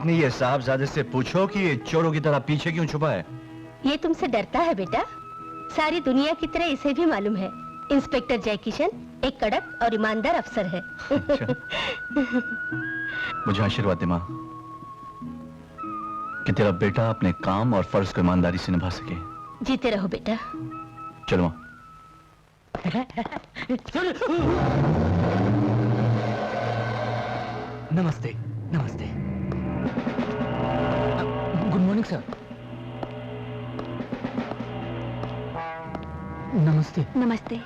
अपनी ये साहबजादे से पूछो कि ये चोरों की तरह पीछे क्यों छुपा है। ये तुमसे डरता है बेटा? सारी दुनिया की तरह इसे भी मालूम है इंस्पेक्टर जयकिशन एक कड़क और ईमानदार अफसर है। अच्छा। मुझे आशीर्वाद दे माँ कि तेरा बेटा अपने काम और फर्ज को ईमानदारी से निभा सके। जीते रहो बेटा। चलो माँ। नमस्ते। नमस्ते। Good morning sir. नमस्ते। नमस्ते।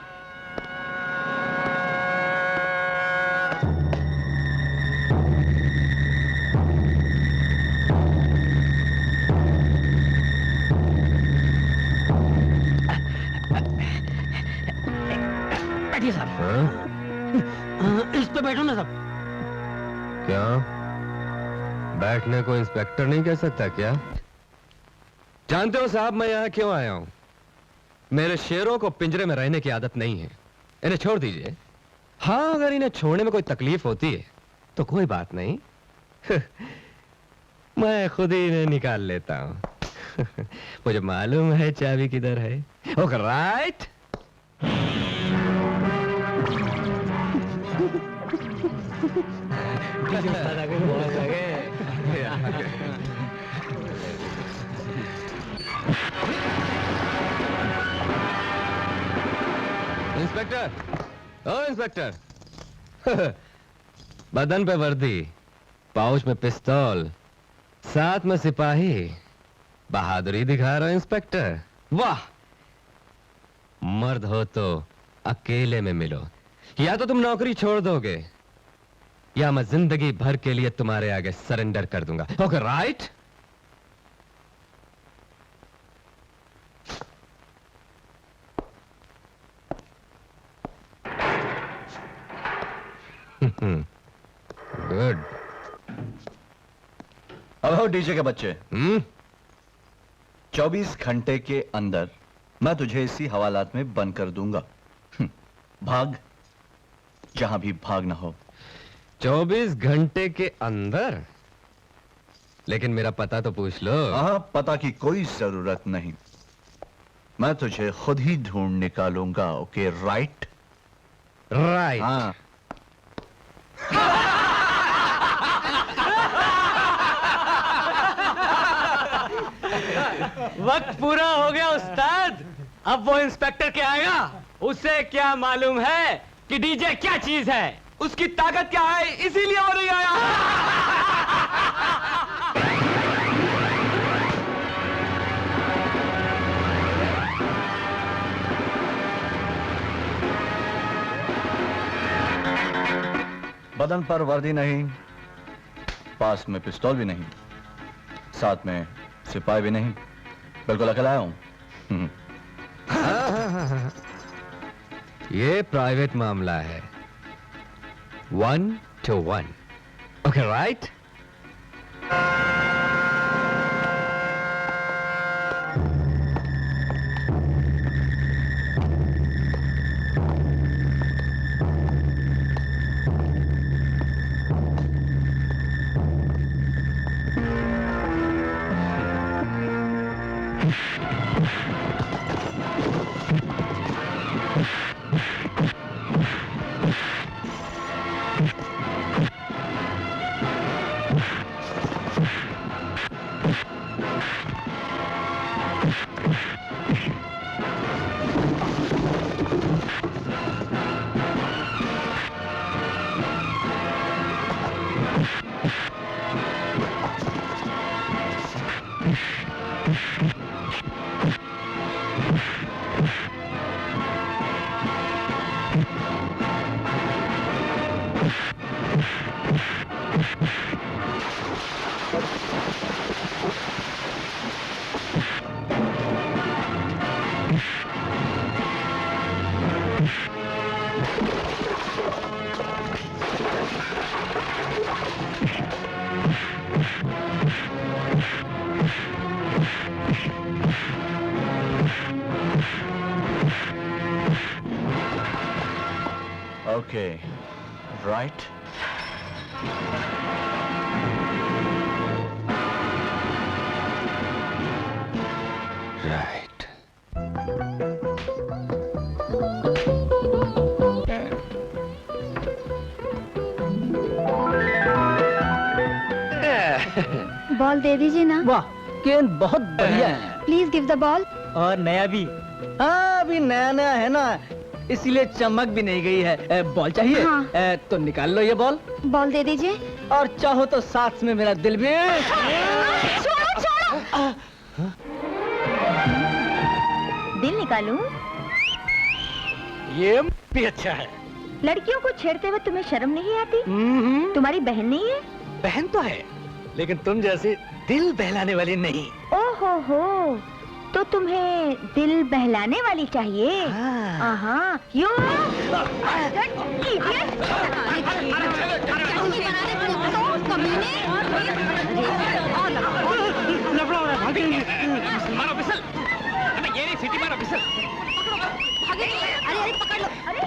बैठिए साहब। इस पे बैठो ना साहब। क्या बैठने को इंस्पेक्टर नहीं कह सकता क्या? जानते हो साहब मैं यहां क्यों आया हूं? मेरे शेरों को पिंजरे में रहने की आदत नहीं है, इन्हें छोड़ दीजिए। हाँ, अगर इन्हें छोड़ने में कोई तकलीफ होती है तो कोई बात नहीं। मैं खुद ही इन्हें निकाल लेता हूं। मुझे मालूम है चाबी किधर है। Okay right. इंस्पेक्टर, ओ इंस्पेक्टर। बदन पे वर्दी, पाउच में पिस्तौल, साथ में सिपाही, बहादुरी दिखा रहा इंस्पेक्टर। वाह, मर्द हो तो अकेले में मिलो, या तो तुम नौकरी छोड़ दोगे या मैं जिंदगी भर के लिए तुम्हारे आगे सरेंडर कर दूंगा। Okay right. गुड। अब हो डीजे के बच्चे। 24 घंटे के अंदर मैं तुझे इसी हवालात में बंद कर दूंगा। भाग जहां भी भागना हो। 24 घंटे के अंदर? लेकिन मेरा पता तो पूछ लो। हाँ, पता की कोई जरूरत नहीं, मैं तुझे खुद ही ढूंढ निकालूंगा। Okay right? राइट। हाँ। वक्त पूरा हो गया उस्ताद। अब वो इंस्पेक्टर क्या आएगा, उसे क्या मालूम है कि डीजे क्या चीज है, उसकी ताकत क्या है, इसीलिए वो नहीं आया। बदन पर वर्दी नहीं, पास में पिस्तौल भी नहीं, साथ में सिपाही भी नहीं, बिल्कुल अकेला आया हूं। ये प्राइवेट मामला है, 1 to 1। Okay right? Okay, right? Ball दे दीजिए ना। वाह, गेंद बहुत बढ़िया है। Please give the ball. और नया भी। हाँ, अभी नया नया है ना, इसीलिए चमक भी नहीं गई है। बॉल चाहिए? हाँ। तो निकाल लो ये बॉल। बॉल दे दीजिए। और चाहो तो साथ में मेरा दिल भी। छोड़ो छोड़ो। दिल निकालूं? ये भी अच्छा है। लड़कियों को छेड़ते हुए तुम्हें शर्म नहीं आती? तुम्हारी बहन नहीं है? बहन तो है, लेकिन तुम जैसे दिल बहलाने वाली नहीं। ओहो हो, तो तुम्हें दिल बहलाने वाली चाहिए। हाँ। यू मारो बिसल। अबे ये नहीं, सिटी मारो बिसल। अरे पकड़ लो। अरे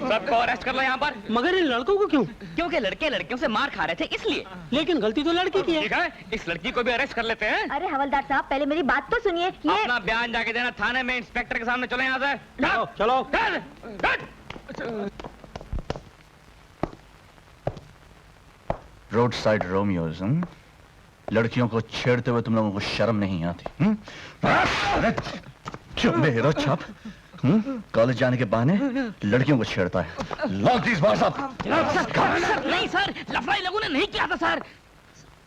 सबको अरेस्ट कर लो यहाँ पर। मगर इन लड़कों को क्यों? क्योंकि लड़के लड़कियों से मार खा रहे थे इसलिए। लेकिन गलती तो लड़की की है। ठीक है, इस लड़की को भी अरेस्ट कर लेते हैं। अरे हवलदार साहब, पहले मेरी बात तो सुनिए। ये अपना बयान जाके देना थाने में, इंस्पेक्टर के सामने। चलो यहाँ से। चलो, चलो। Road side Romeo's. लड़कियों को छेड़ते हुए तुम लोगों को शर्म नहीं आती? अरे क्यों मेरा छाप? कॉलेज जाने के बहाने लड़कियों को छेड़ता है। Lock these bars up. Sir नहीं सर, लफड़ाई लोगों ने नहीं किया था सर।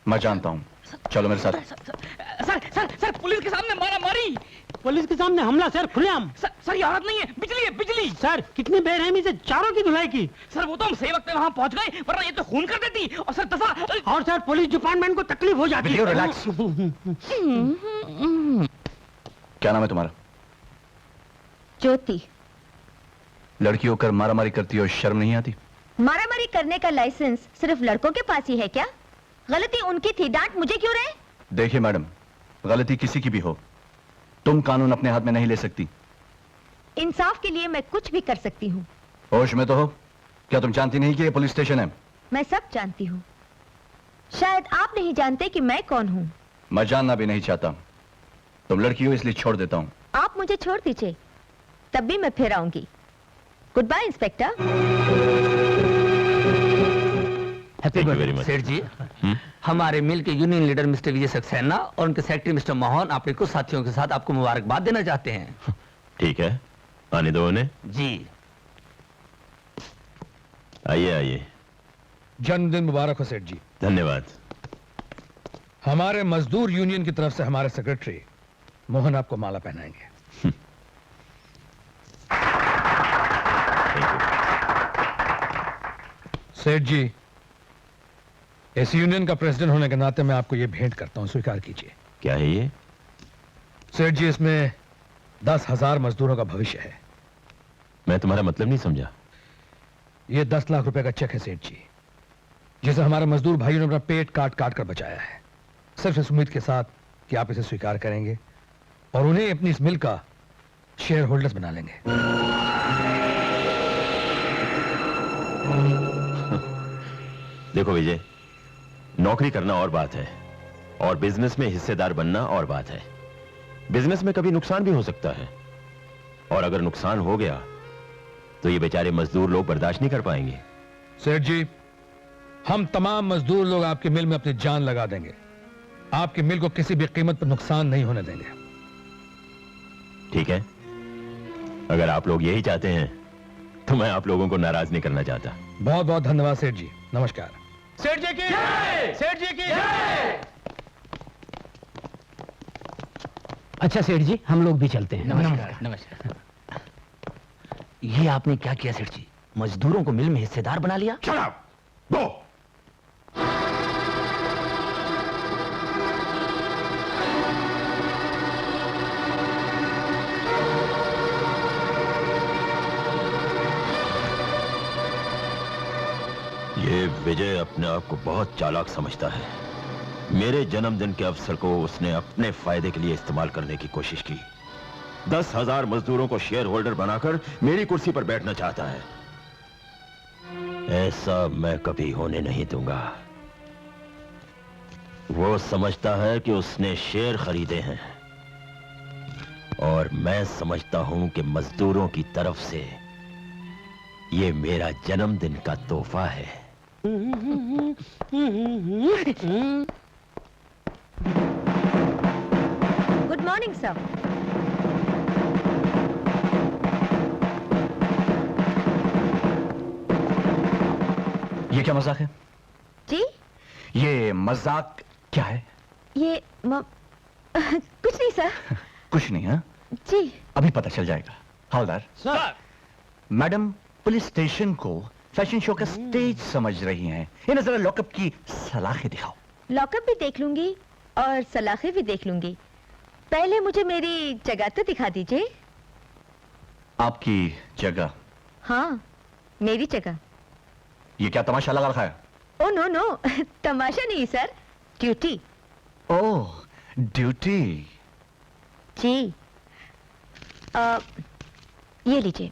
मैं जानता हूँ, चलो मेरे साथ। सर सर सर पुलिस के सामने मारा मारी। पुलिस के सामने हमला सर, खुलेआम। सर ये औरत नहीं है, बिजली है बिजली। सर कितनी बेरहमी से चारों की धुलाई की। सर वो तो हम सही वक्त में वहाँ पहुँच गए, वरना ये तो खून कर देती। और सर दफा। और सर पुलिस डिपार्टमेंट को तकलीफ हो जाती है। रिलैक्स। क्या नाम है तुम्हारा? ज्योति। लड़की होकर मारामारी करती हो, शर्म नहीं आती? मारामारी करने का लाइसेंस सिर्फ लड़कों के पास ही है क्या? गलती उनकी थी, डांट मुझे क्यों रहे? देखिए मैडम, गलती किसी की भी हो, तुम कानून अपने हाथ में नहीं ले सकती। इंसाफ के लिए मैं कुछ भी कर सकती हूँ। होश में तो हो? क्या तुम जानती नहीं कि ये पुलिस स्टेशन है? मैं सब जानती हूँ। शायद आप नहीं जानते कि मैं कौन हूँ। मैं जानना भी नहीं चाहता। तुम लड़की हो इसलिए छोड़ देता हूँ। आप मुझे छोड़ दीजिए, तब भी मैं फिर आऊंगी। Good bye inspector. Happy birthday सेठ जी, हमारे मिल के union leader mister Vijay Saxena और उनके सेक्रेटरी मिस्टर मोहन अपने कुछ साथियों के साथ आपको मुबारकबाद देना चाहते हैं। ठीक है, आने दो उन्हें। जी आइए आइए। जन्मदिन मुबारक हो सेठ जी। धन्यवाद। हमारे मजदूर यूनियन की तरफ से हमारे सेक्रेटरी मोहन आपको माला पहनाएंगे। सेठ जी, इस यूनियन का प्रेसिडेंट होने के नाते मैं आपको यह भेंट करता हूं, स्वीकार कीजिए। क्या है ये? सेठ जी, इसमें 10,000 मजदूरों का भविष्य है। मैं तुम्हारा मतलब नहीं समझा। यह 10 लाख रुपए का चेक है सेठ जी, जिसे हमारे मजदूर भाइयों ने अपना पेट काट काट कर बचाया है, सिर्फ इस उम्मीद के साथ कि आप इसे स्वीकार करेंगे और उन्हें अपनी इस मिल का शेयर होल्डर्स बना लेंगे। देखो विजय, नौकरी करना और बात है और बिजनेस में हिस्सेदार बनना और बात है। बिजनेस में कभी नुकसान भी हो सकता है और अगर नुकसान हो गया तो ये बेचारे मजदूर लोग बर्दाश्त नहीं कर पाएंगे। सेठ जी, हम तमाम मजदूर लोग आपकी मिल में अपनी जान लगा देंगे। आपकी मिल को किसी भी कीमत पर नुकसान नहीं होने देंगे। ठीक है, अगर आप लोग यही चाहते हैं तो मैं आप लोगों को नाराज नहीं करना चाहता। बहुत बहुत धन्यवाद सेठ जी। नमस्कार। सेठ जी की जय! सेठ जी की जय! अच्छा सेठ जी, हम लोग भी चलते हैं। नमस्कार। नमस्कार। ये आपने क्या किया सेठ जी? मजदूरों को मिल में हिस्सेदार बना लिया। Shut up! Go! ये विजय अपने आप को बहुत चालाक समझता है। मेरे जन्मदिन के अवसर को उसने अपने फायदे के लिए इस्तेमाल करने की कोशिश की। 10,000 मजदूरों को शेयर होल्डर बनाकर मेरी कुर्सी पर बैठना चाहता है। ऐसा मैं कभी होने नहीं दूंगा। वो समझता है कि उसने शेयर खरीदे हैं। और मैं समझता हूं कि मजदूरों की तरफ से ये मेरा जन्मदिन का तोहफा है। Good morning sir. ये क्या मजाक है? जी ये मजाक क्या है? ये कुछ नहीं सर। कुछ नहीं है? जी अभी पता चल जाएगा। हवलदार। सर। मैडम पुलिस स्टेशन को फैशन शो का स्टेज समझ रही हैं। इन्हें जरा लॉकअप की सलाखें दिखाओ। लॉकअप भी देख लूंगी और सलाखें भी देख लूंगी। पहले मुझे मेरी जगह तो दिखा दीजिए। आपकी जगह? हाँ मेरी जगह। ये क्या तमाशा लगा रखा है? ओ नो नो तमाशा नहीं सर, ड्यूटी। Oh duty. जी ये लीजिए।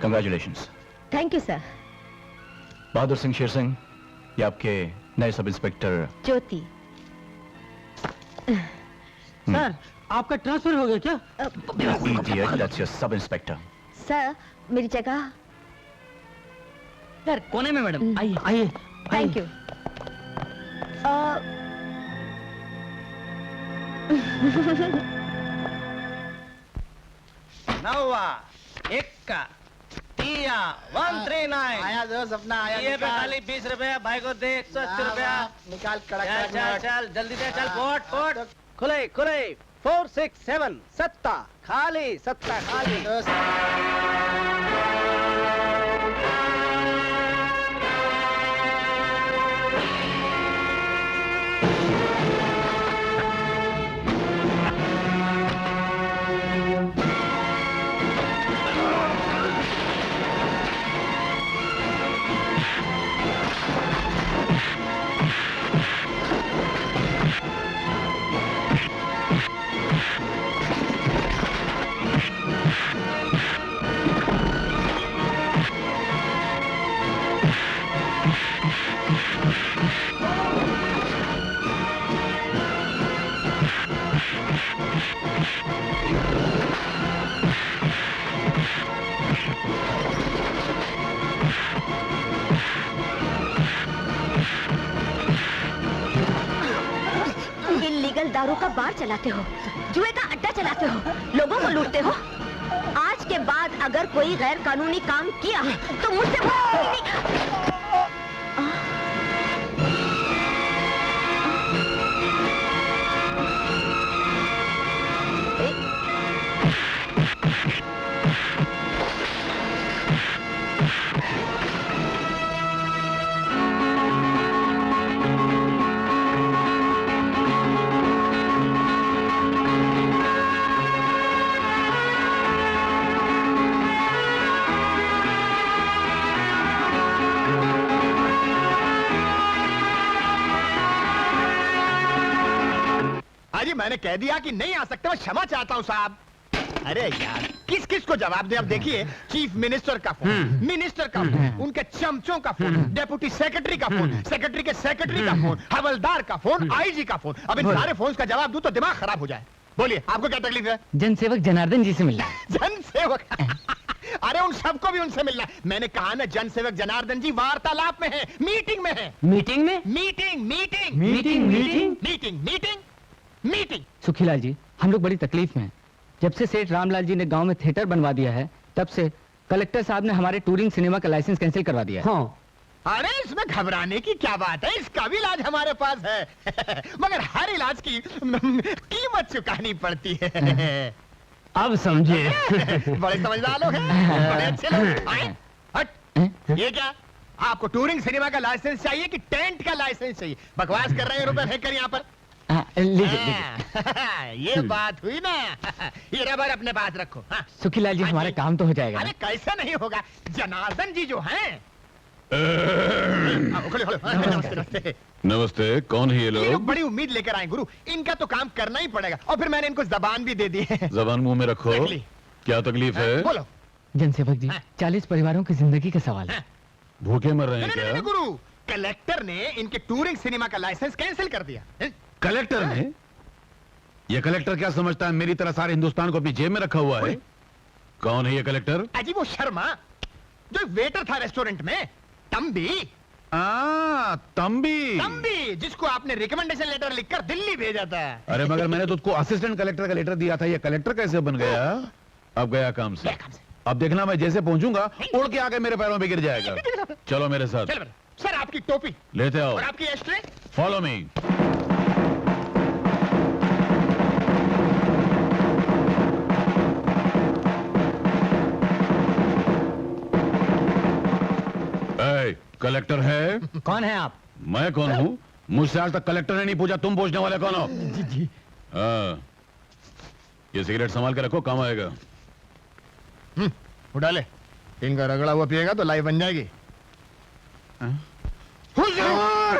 Congratulations. Thank you sir. Bahadur Singh Sher Singh, ये आपके नए सब इंस्पेक्टर ज्योति। सर आपका ट्रांसफर हो गया क्या? Idiot, that's your sub inspector. Sir मेरी जगह। सर कोने में मैडम, आइए आइए। Thank you. नौवा, इक्का, तिया, 139। आया जो सपना आया। ये पे खाली 20 रुपया, भाई को दे 180 रुपया। निकाल कड़क। चल चल जल्दी दे, चल पोट पोट। खुले खुले 4 6 7 सत्ता खाली, सत्ता खाली। इल्लीगल दारू का बार चलाते हो, जुए का अड्डा चलाते हो, लोगों को लूटते हो। आज के बाद अगर कोई गैर कानूनी काम किया तो मुझसे जी मैंने कह दिया कि नहीं आ सकते, मैं क्षमा चाहता हूं साहब। अरे यार किस किस को जवाब दे? अब देखिए, चीफ मिनिस्टर का फोन, मिनिस्टर का फोन, उनके चमचों का फोन, डेप्यूटी सेक्रेटरी का फोन, सेक्रेटरी के सेक्रेटरी का फोन, हवलदार का फोन, आईजी का फोन। अब इन सारे फोन का जवाब दूं तो दिमाग खराब हो जाए। बोलिए आपको क्या तकलीफ है? जनसेवक जनार्दन जी से मिलना है। जनसेवक अरे उन सबको भी उनसे मिलना है। मैंने कहा ना, जनसेवक जनार्दन जी वार्तालाप में है, मीटिंग में है। मीटिंग में? Meeting meeting meeting meeting meeting meeting meeting. Sukhilal ji, हम लोग बड़ी तकलीफ में हैं। जब से सेठ रामलाल जी ने गांव में थिएटर बनवा दिया है, तब से कलेक्टर साहब ने हमारे टूरिंग सिनेमा का लाइसेंस कैंसिल करवा दिया है। हाँ। अरे इसमें घबराने की क्या बात है, इसका भी इलाज हमारे पास है। मगर हर इलाज की कीमत चुकानी पड़ती है। अब समझे। बड़े समझदार लोग हैं, बड़े अच्छे लोग। आए, हट। ये क्या, आपको टूरिंग सिनेमा का लाइसेंस चाहिए कि टेंट का लाइसेंस चाहिए? बकवास कर रहे हैं, रुपए फेंक कर यहाँ पर। ये बात हुई ना। ये रबर अपने पास रखो। हाँ। सुखीलाल जी, हमारा काम तो हो जाएगा। अरे कैसे नहीं होगा, जनार्दन जी जो हैं नमस्ते। नमस्ते, कौन है ये ये लोग लोग? बड़ी उम्मीद लेकर आए गुरु, इनका तो काम करना ही पड़ेगा। और फिर मैंने इनको जबान भी दे दी है। जबान मुंह में रखो। रख ली। क्या तकलीफ है? बोलो। जनसेवक जी, 40 परिवारों की जिंदगी का सवाल है। भूखे मर रहे हैं नहीं, क्या? गुरु, कलेक्टर ने इनके टूरिंग सिनेमा का लाइसेंस कैंसिल कर दिया। कलेक्टर ने? ये कलेक्टर क्या समझता है मेरी तरह सारे हिंदुस्तान को अपनी जेब में रखा हुआ है? कौन है ये कलेक्टर? अजी वो शर्मा जो वेटर था रेस्टोरेंट में, तंबी। तंबी, जिसको आपने रिकमेंडेशन लेटर लिखकर दिल्ली भेजा था। अरे मगर मैंने तो उसको असिस्टेंट कलेक्टर का लेटर दिया था, ये कलेक्टर कैसे बन गया? अब गया काम से। अब देखना मैं जैसे पहुंचूंगा उड़ के आके मेरे पैरों पे गिर जाएगा। चलो मेरे साथ। चलो सर, आपकी टोपी लेते आओ। और आपकी एस्ट्रे। Follow me. कलेक्टर है? कौन है आप? मैं कौन हूँ? मुझसे आज तक कलेक्टर ने नहीं पूछा, तुम पूछने वाले कौन हो? जी। हाँ, ये सिगरेट संभाल के रखो, काम आएगा। उड़ा ले, इनका रगड़ा हुआ पिएगा तो लाइफ बन जाएगी।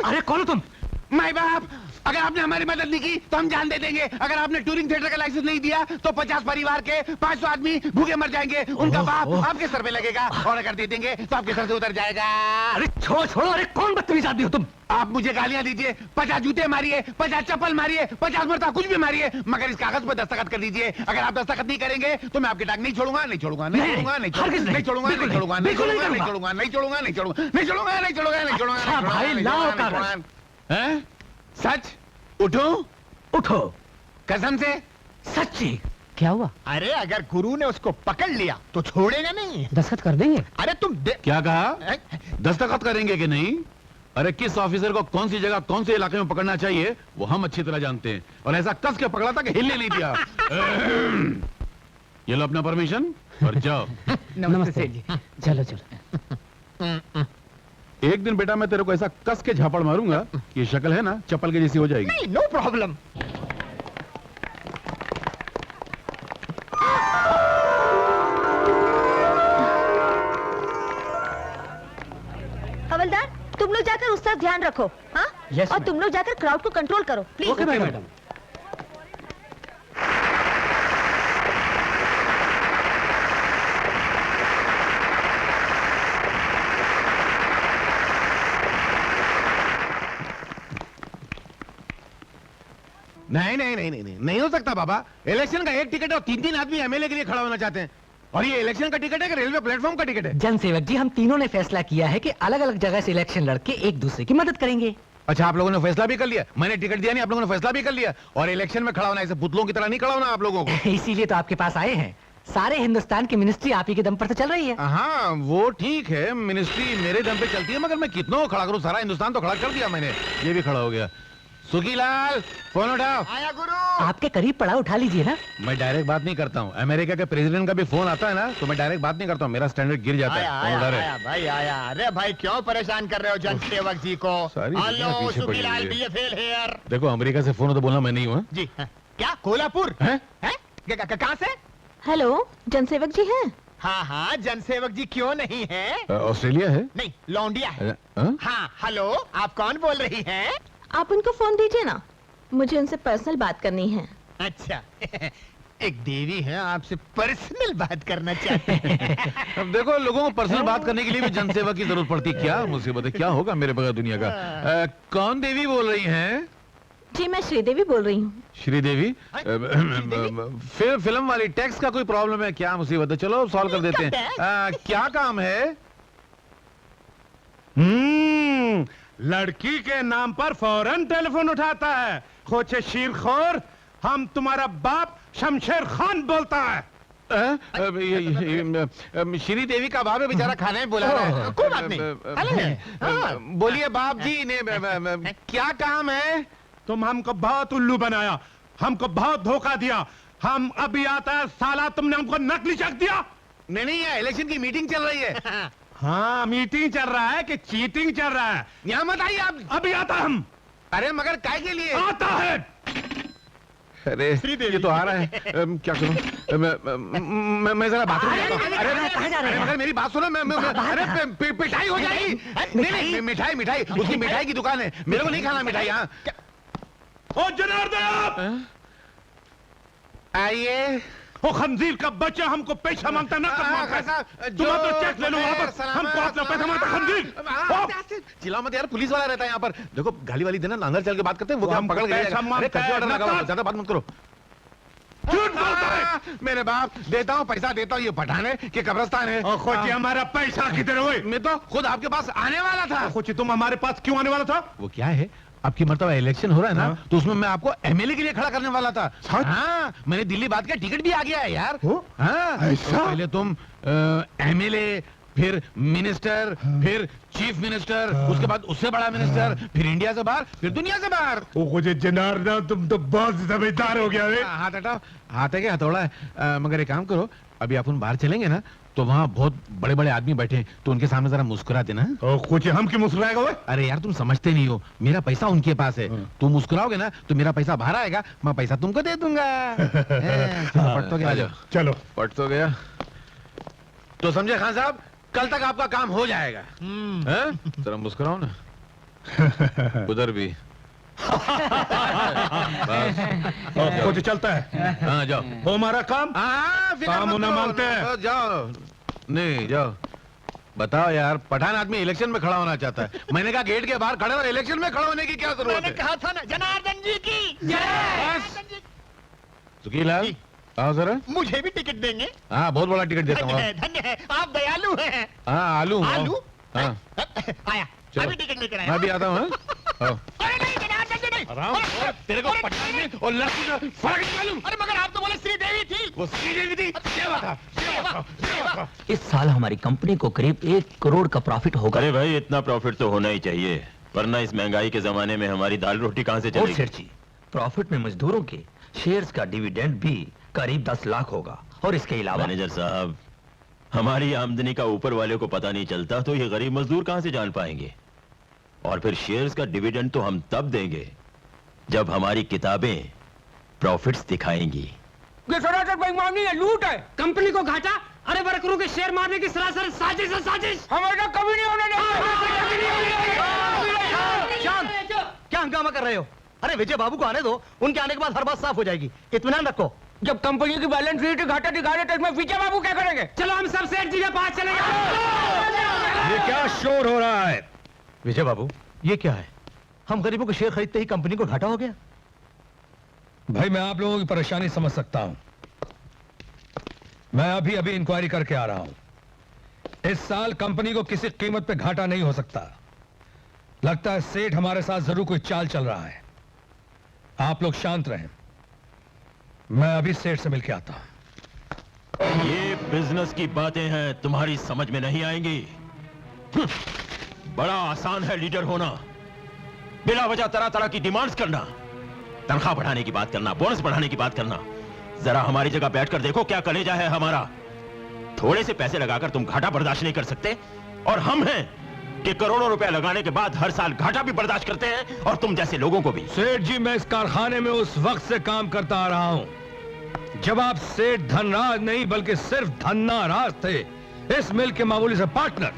अरे कौन हो तुम? माई बाप, अगर आपने हमारी मदद नहीं की तो हम जान दे देंगे। अगर आपने टूरिंग थिएटर का लाइसेंस नहीं दिया तो 50 परिवार के 500 आदमी भूखे मर जाएंगे। उनका बाप आपके सर पे लगेगा और अगर दे देंगे तो आपके सर से उतर जाएगा। अरे छोड़ो, अरे कौन बदतमीज आदमी हो तुम? आप मुझे गालियां दीजिए, 50 जूते मारिए, 50 चप्पल मारिए, 50 मरता कुछ भी मारिए, मगर इस कागज पर दस्तखत कर दीजिए। अगर आप दस्तखत नहीं करेंगे तो मैं आपकी टांग नहीं छोड़ूंगा, नहीं छोड़ूंगा, नहीं छोड़ूगा, नहीं छोड़ूंगा, नहीं छोड़ूंगा, नहीं छोड़ूंगा, नहीं छोड़ूंगा, नहीं छोड़ूंगा, नहीं छोड़ूंगा, नहीं छोड़ूंगा, नहीं छोड़ूंगा, नहीं छोड़ूंगा, नहीं छोड़ूंगा। अच्छा भाई, लाओ कागज। हैं? सच? उठो कसम से? सच्ची? क्या हुआ? अरे अगर गुरु ने उसको पकड़ लिया तो छोड़ेगा नहीं। दस्तखत कर देंगे? अरे तुम क्या कहा? दस्तखत करेंगे कि नहीं? अरे किस ऑफिसर को कौन सी जगह कौन से इलाके में पकड़ना चाहिए वो हम अच्छी तरह जानते हैं, और ऐसा कस के पकड़ा था कि हिलने नहीं दिया। ये लो अपना परमिशन और जाओ। नमस्ते जी। चलो। एक दिन बेटा मैं तेरे को ऐसा कस के झापड़ मारूंगा कि ये शक्ल है ना चप्पल के जैसी हो जाएगी। नहीं, नो प्रॉब्लम। हवलदार, तुम लोग जाकर उस तरफ ध्यान रखो। हाँ? Yes, और तुम लोग जाकर क्राउड को कंट्रोल करो प्लीज। Okay madam. नहीं नहीं नहीं नहीं नहीं हो सकता बाबा। इलेक्शन का एक टिकट और 3-3 आदमी एमएलए के लिए खड़ा होना चाहते हैं, और ये इलेक्शन का टिकट है कि रेलवे प्लेटफॉर्म का टिकट है? जनसेवक जी, हम तीनों ने फैसला किया है कि अलग अलग जगह से इलेक्शन लड़के एक दूसरे की मदद करेंगे। अच्छा, आप लोगों ने फैसला भी कर लिया? मैंने टिकट दिया नहीं, आप लोगों ने फैसला भी कर लिया। और इलेक्शन में खड़ा होना ऐसे पुतलों की तरह नहीं खड़ा होना आप लोगों को। इसीलिए तो आपके पास आए हैं। सारे हिंदुस्तान की मिनिस्ट्री आप ही के दम पर तो चल रही है। हाँ वो ठीक है, मिनिस्ट्री मेरे दम पे चलती है, मगर मैं कितनों खड़ा करूं? सारा हिंदुस्तान तो खड़ा कर दिया मैंने। ये भी खड़ा हो गया। सुखीलाल, फोन उठाओ। आया गुरु। आपके करीब पड़ा, उठा लीजिए ना। मैं डायरेक्ट बात नहीं करता हूँ। अमेरिका के प्रेसिडेंट का भी फोन आता है ना तो मैं डायरेक्ट बात नहीं करता हूँ, मेरा स्टैंडर्ड गिर जाता है। फोन उठा रहे। आया भाई आया। अरे भाई क्यों परेशान कर रहे हो जनसेवक जी को? सारी दुनिया हेलो पीछे पड़ी सुखीलाल, हुई है। BFL here. देखो अमेरिका से फोन हो तो बोलना मैं नहीं हूँ। जी हाँ। क्या कोल्हापुर हैं? हैं? कहाँ से? हेलो, जनसेवक जी हैं? हाँ हाँ, जनसेवक जी क्यों नहीं है? ऑस्ट्रेलिया है? नहीं, लौंडिया है। हाँ? हाँ हेलो, आप कौन बोल रही हैं? आप उनको फोन दीजिए ना, मुझे उनसे पर्सनल बात करनी है। अच्छा एक देवी है, आपसे पर्सनल बात करना चाहते हैं। अब देखो लोगों को पर्सनल बात करने के लिए भी जनसेवा की जरूरत पड़ती। क्या मुसीबत है, क्या होगा मेरे बगैर दुनिया का। कौन देवी बोल रही हैं? जी मैं श्रीदेवी बोल रही हूँ। श्रीदेवी? फिर फिल्म वाली टैक्स का कोई प्रॉब्लम है क्या? मुसीबत है, चलो सॉल्व कर देते हैं। क्या काम है? लड़की के नाम पर फौरन टेलीफोन उठाता है। खोचे शीरखोर, हम तुम्हारा बाप शमशेर खान बोलता है। श्रीदेवी का बाप है, बेचारा खाने में बुला रहा है। कोई बात नहीं। बोलिए बाप जी ने क्या काम है? तुम हमको बहुत उल्लू बनाया, हमको बहुत धोखा दिया। हम अभी आता है साला, तुमने हमको नकली चेक दिया। नहीं, ये इलेक्शन की मीटिंग चल रही है। हाँ, मीटिंग चल रहा है कि चीटिंग चल रहा है? यहाँ मत आइए आप। अभी आता हम। अरे मगर काय के लिए? आता है। अरे ये तो आ रहा है। क्या करूं? मैं जरा बाथरूम जाता हूं। अरे कहाँ जा रहे हैं? मगर मेरी बात सुनो, अरे पिटाई हो जाएगी। नहीं, मिठाई उसकी मिठाई की दुकान है, मेरे को नहीं खाना मिठाई। यहाँ ओ जनार्दन, आइए। वो खंजीर का बच्चा हमको पैसा मांगता ना तुम तो चेक ले लो वापस, हमको अपना पैसा मांगता खंजीर। चिल्लाओ मत यार, पुलिस वाला रहता है यहाँ पर। देखो गाली वाली देना, अंदर चल के बात करते हैं, वो क्या पकड़ के ज्यादा बात मत करो। झूठ बोलता है। मेरे बाप, देता हूँ पैसा, देता हूँ। ये पठान है कि कब्रस्तान है? खोची हमारा पैसा किधर हुए? मैं तो खुद आपके पास आने वाला था। खोची तुम हमारे पास क्यों आने वाला था? वो क्या है, आपकी मर्तबा इलेक्शन हो रहा है ना, तो उसमें मैं आपको एमएलए के लिए खड़ा करने वाला था। हाँ, मैंने दिल्ली बात का टिकट भी आ गया है यार। हाँ, तो पहले तुम एमएलए, फिर मिनिस्टर, फिर चीफ मिनिस्टर, उसके बाद उससे बड़ा मिनिस्टर, फिर इंडिया से बाहर, फिर दुनिया से बाहर। मुझे जनार्दन, तुम तो बहुत समझदार हो गया रे। हाथ हटाओ, हाथ है क्या हथौड़ा है? मगर एक काम करो, अभी अपन बाहर चलेंगे ना, तो वहाँ बहुत बड़े बड़े आदमी बैठे हैं, तो उनके सामने जरा मुस्कुरा देना। कुछ हम क्यों मुस्कुराएगा? अरे यार तुम समझते नहीं हो, मेरा पैसा उनके पास है। तुम मुस्कुराओगे ना तो मेरा पैसा बाहर आएगा, मैं पैसा तुमको दे दूंगा। पट तो गया। चलो पट तो गया। तो समझे खान साहब, कल तक आपका काम हो जाएगा। जरा मुस्कुराओ ना। उधर भी। कुछ चलता है। हाँ जाओ, वो हमारा काम। काम उन्हें मांगते हैं। जाओ, नहीं जाओ। बताओ यार, पठान आदमी इलेक्शन में खड़ा होना चाहता है। मैंने कहा गेट के बाहर खड़े और इलेक्शन में खड़ा होने की क्या जरूरत है? मैंने कहा था ना, जनार्दन जी की सुखीलाल, आओ जरा। मुझे भी टिकट देंगे? हाँ, बहुत बड़ा टिकट देता हूँ। धन्य है, आप दयालु हैं। हाँ, आलू। आलू? हाँ, आया, अभी टिकट लेकर आया। मैं भी आता हूँ। अरे नहीं जनार्दन जी नहीं। तेरे को पठान में और लड़की का फर्क नहीं मालूम? अरे मगर आप तो बोले श्रीदेवी थी। वो श्रीदेवी थी, सेवा था। इस साल हमारी कंपनी को करीब 1 करोड़ का प्रॉफिट होगा। अरे भाई, इतना प्रॉफिट तो होना ही चाहिए, वरना इस महंगाई के जमाने में हमारी दाल रोटी कहाँ से और चलेगी? सेठ जी, प्रॉफिट में मजदूरों के शेयर्स का डिविडेंड भी करीब 10 लाख होगा। और इसके अलावा मैनेजर साहब, हमारी आमदनी का ऊपर वाले को पता नहीं चलता तो ये गरीब मजदूर कहां से जान पाएंगे? और फिर शेयर्स का डिविडेंड तो हम तब देंगे जब हमारी किताबें प्रॉफिट्स दिखाएंगी। ये सरासर बेईमानी है, लूट है, कंपनी को घाटा। अरे वर्करों के शेयर मारने की सरासर साजिश है, साजिश। हमारा कभी नहीं होने शांत, क्या हंगामा कर रहे हो? अरे विजय बाबू को आने दो, उनके आने के बाद हर बात साफ हो जाएगी, इत्मीनान रखो। जब कंपनी की बैलेंस शीट घाटा दिखा रहे तो इसमें विजय बाबू क्या करेंगे? चलो हम सब सेठ जी के पास चले जाओ। ये क्या शोर हो रहा है? विजय बाबू, ये क्या है? हम गरीबों के शेयर खरीदते ही कंपनी को घाटा हो गया। भाई, मैं आप लोगों की परेशानी समझ सकता हूं। मैं अभी अभी इंक्वायरी करके आ रहा हूं। इस साल कंपनी को किसी कीमत पे घाटा नहीं हो सकता। लगता है सेठ हमारे साथ जरूर कोई चाल चल रहा है। आप लोग शांत रहें, मैं अभी सेठ से मिलके आता हूं। ये बिजनेस की बातें हैं, तुम्हारी समझ में नहीं आएंगी। बड़ा आसान है लीडर होना, बिना वजह तरह तरह की डिमांड्स करना, तनख्वाह बढ़ाने की बात करना, बोनस बढ़ाने की बात करना। जरा हमारी जगह बैठकर देखो क्या कलेजा है हमारा। थोड़े से पैसे लगाकर तुम घाटा बर्दाश्त नहीं कर सकते, और हम हैं कि करोड़ों रुपए लगाने के बाद हर साल घाटा भी बर्दाश्त करते हैं, और तुम जैसे लोगों को भी। सेठ जी, मैं इस कारखाने में उस वक्त से काम करता आ रहा हूं जब आप सेठ धनराज नहीं बल्कि सिर्फ धन्नाराज थे, इस मिल के मामूली से पार्टनर।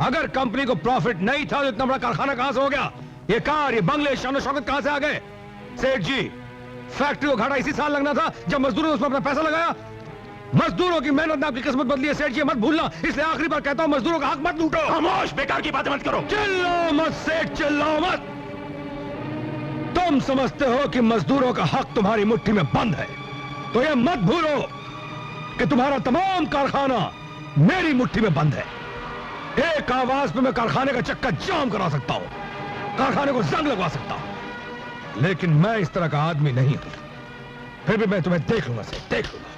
अगर कंपनी को प्रॉफिट नहीं था तो इतना बड़ा कारखाना कहां से हो गया? ये कार, ये बंगले, शान शौकत कहां से आ गए? सेठ जी, फैक्ट्री को घाटा इसी साल लगना था जब मजदूरों ने उसमें अपना पैसा लगाया। मजदूरों की मेहनत ने आपकी किस्मत बदली है सेठ जी, मत भूलना। इसलिए आखिरी बार कहता हूं, मजदूरों का हक मत लूटो। खामोश, बेकार की बातें मत करो। चिल्लाओ मत सेठ, चिल्लाओ मत। तुम समझते हो कि मजदूरों का हक तुम्हारी मुट्ठी में बंद है, तो यह मत भूलो कि तुम्हारा तमाम कारखाना मेरी मुट्ठी में बंद है। एक आवाज पे मैं कारखाने का चक्का जाम करा सकता हूं, कारखाने को जंग लगवा सकता हूं, लेकिन मैं इस तरह का आदमी नहीं हूं। फिर भी मैं तुम्हें देख लूंगा सेठ, देख लूंगा।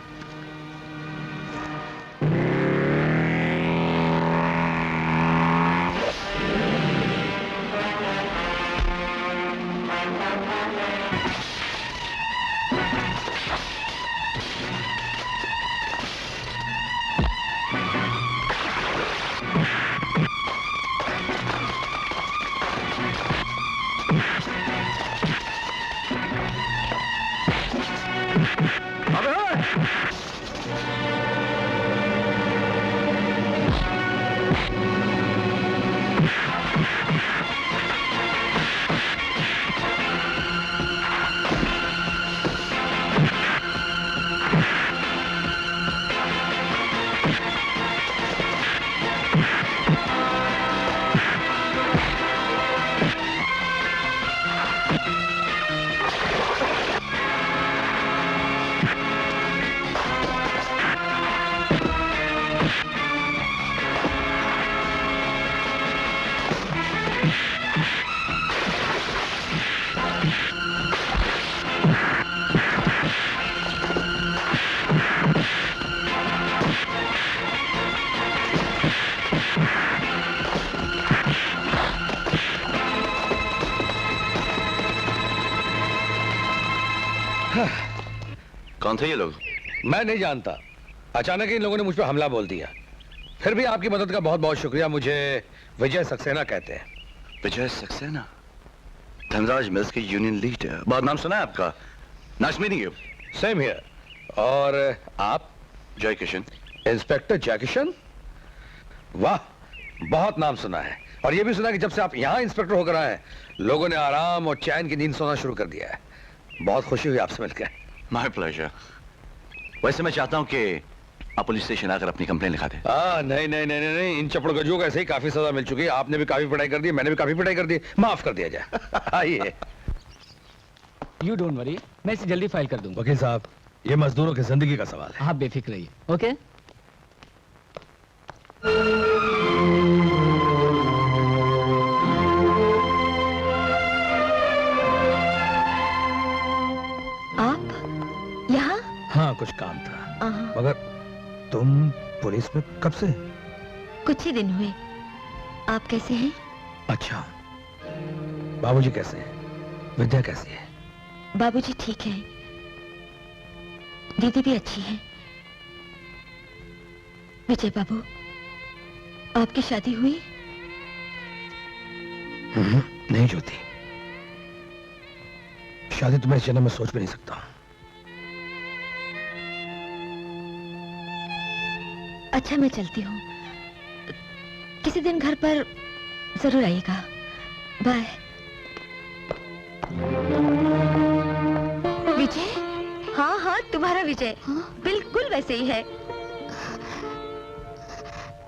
कौन थे ये लोग? मैं नहीं जानता, अचानक ही इन लोगों ने मुझ पर हमला बोल दिया। फिर भी आपकी मदद का बहुत बहुत शुक्रिया। मुझे विजय सक्सेना कहते हैं। विजय सक्सेना, धनराज मिल्स के यूनियन लीडर। बहुत नाम सुना है आपका। Nice meeting you. Same here. और आप? जय किशन। इंस्पेक्टर जयकिशन? वाह, बहुत नाम सुना है। और ये भी सुना कि जब से आप यहाँ इंस्पेक्टर होकर आए हैं, लोगों ने आराम और चैन की नींद सोना शुरू कर दिया है। बहुत खुशी हुई आपसे मिलकर। My pleasure. वैसे मैं चाहता हूँ कि आप पुलिस स्टेशन आकर अपनी कंप्लेन लिखा दें। नहीं नहीं नहीं नहीं नहीं, इन चपड़गजों को ऐसे ही काफी सजा मिल चुकी है। आपने भी काफी पिटाई कर दी, मैंने भी काफी पिटाई कर दी, माफ कर दिया जाए। आइए। यू डोंट वरी, मैं इसे जल्दी फाइल कर दूंगा। वकील साहब, ये मजदूरों की जिंदगी का सवाल है। आप बेफिक्र रहिए। ओके? आप यहाँ? हाँ, कुछ काम था। मगर तुम पुलिस में कब से? कुछ ही दिन हुए। आप कैसे हैं? अच्छा। बाबूजी कैसे हैं? विद्या कैसी है? बाबूजी ठीक है, दीदी भी अच्छी है। विजय बाबू, आपकी शादी हुई? नहीं ज्योति, शादी तो मैं इस जन्म में सोच भी नहीं सकता हूं। अच्छा, मैं चलती हूँ। किसी दिन घर पर जरूर आइएगा। बाय। विजय? हाँ हाँ, तुम्हारा विजय। बिल्कुल वैसे ही है।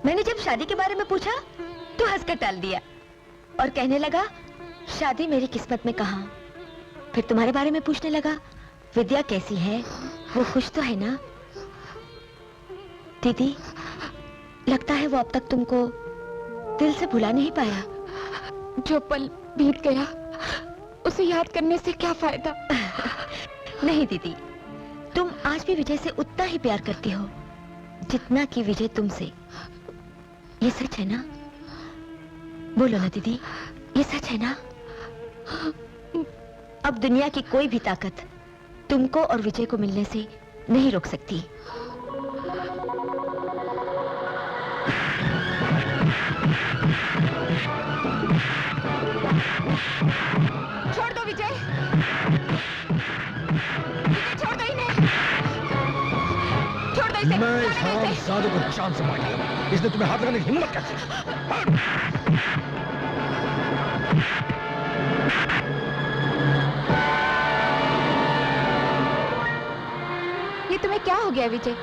मैंने जब शादी के बारे में पूछा तो हंसकर टाल दिया और कहने लगा शादी मेरी किस्मत में कहाँ। फिर तुम्हारे बारे में पूछने लगा, विद्या कैसी है, वो खुश तो है ना? दीदी, लगता है वो अब तक तुमको दिल से भुला नहीं पाया। जो पल बीत गया उसे याद करने से क्या फायदा। नहीं दीदी, तुम आज भी विजय से उतना ही प्यार करती हो जितना कि विजय तुमसे। ये सच है ना? बोलो ना दीदी, ये सच है ना? अब दुनिया की कोई भी ताकत तुमको और विजय को मिलने से नहीं रोक सकती। छोड़ दो विजय, छोड़ दो इन्हें, छोड़ दो इसे। मैं इस हरामजादे को जान से मार डालूंगा। इसने तुम्हें हाथ लगाने की हिम्मत कैसे? ये तुम्हें क्या हो गया विजय?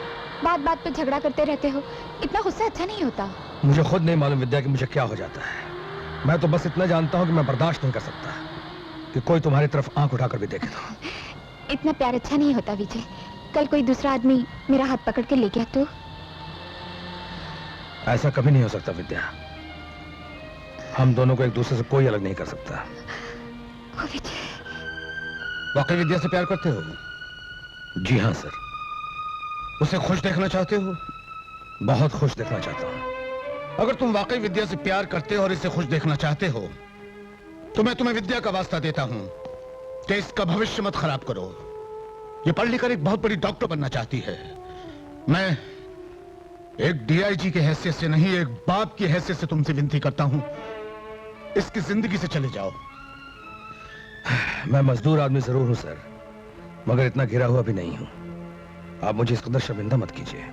बात बात पे झगड़ा करते रहते हो। इतना गुस्सा अच्छा नहीं होता। मुझे खुद नहीं मालूम विद्या कि मुझे क्या हो जाता है। मैं तो बस इतना जानता हूं कि मैं बर्दाश्त नहीं कर सकता कि कोई तुम्हारी तरफ आंख उठाकर भी देखे तो। इतना प्यार अच्छा नहीं होता विजय। कल कोई दूसरा आदमी मेरा हाथ पकड़ के ले गया तो? ऐसा कभी नहीं हो सकता विद्या। हम दोनों को एक दूसरे से कोई अलग नहीं कर सकता। वाकई विद्या से प्यार करते हो? जी हाँ सर। उसे खुश देखना चाहते हो? बहुत खुश देखना चाहता हूं। अगर तुम वाकई विद्या से प्यार करते हो और इसे खुश देखना चाहते हो तो मैं तुम्हें विद्या का वास्ता देता हूं कि इसका भविष्य मत खराब करो। ये पढ़ लिखकर एक बहुत बड़ी डॉक्टर बनना चाहती है। मैं एक डीआईजी की हैसियत से नहीं, एक बाप की हैसियत से तुमसे विनती करता हूं, इसकी जिंदगी से चले जाओ। मैं मजदूर आदमी जरूर हूं सर, मगर इतना घिरा हुआ भी नहीं हूं। आप मुझे इस कदर शर्मिंदा मत कीजिए।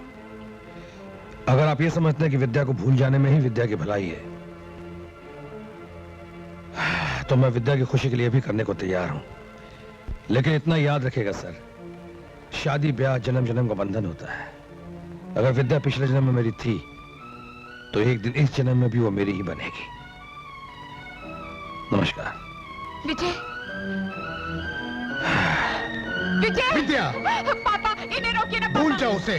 अगर आप ये समझते हैं कि विद्या को भूल जाने में ही विद्या की भलाई है, तो मैं विद्या की खुशी के लिए भी करने को तैयार हूं। लेकिन इतना याद रखिएगा सर, शादी ब्याह जन्म जन्म का बंधन होता है। अगर विद्या पिछले जन्म में मेरी थी तो एक दिन इस जन्म में भी वो मेरी ही बनेगी। नमस्कार। विजय, विजय! विद्या! पापा, इन्हें रोकिए ना। भूल जाओ उसे।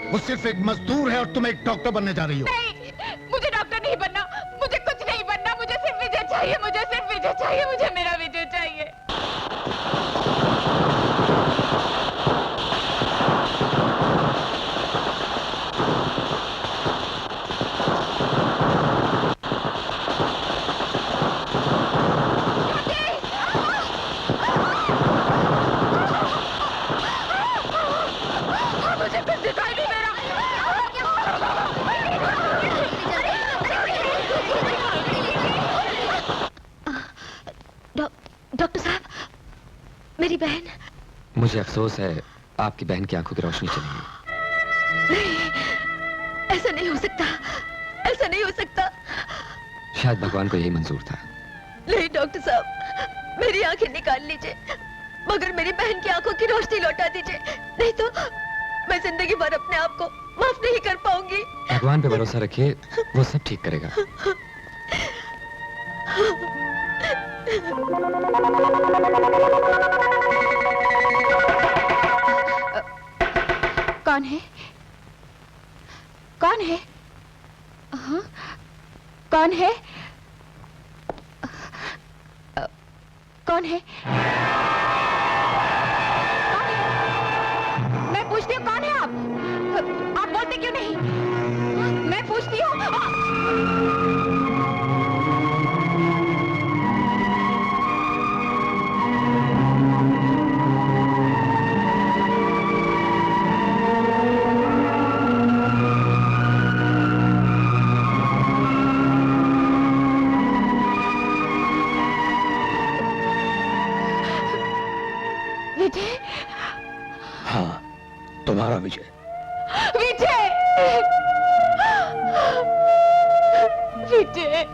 वो सिर्फ एक मजदूर है और तुम एक डॉक्टर बनने जा रही हो। नहीं, मुझे डॉक्टर नहीं बनना, मुझे कुछ नहीं बनना, मुझे सिर्फ विजय चाहिए, मुझे सिर्फ विजय चाहिए, मुझे मेरा विजय चाहिए। मुझे कुछ दिखाई नहीं दे रहा। डॉक्टर साहब, मेरी बहन। मुझे अफसोस है, आपकी बहन की आंखों की रोशनी चली गई। नहीं, ऐसा नहीं हो सकता, ऐसा नहीं हो सकता। शायद भगवान को यही मंजूर था। नहीं डॉक्टर साहब, मेरी आंखें निकाल लीजिए, मगर मेरी बहन की आंखों की रोशनी लौटा दीजिए, नहीं तो मैं जिंदगी भर अपने आप को माफ नहीं कर पाऊंगी। भगवान पे भरोसा रखिए, वो सब ठीक करेगा। कौन है? कौन है? हाँ? कौन है? कौन है? मैं पूछती हूँ कौन है आप बोलते क्यों नहीं? मैं पूछती हूँ। विजय? हाँ, तुम्हारा विजय। विजय! विजय!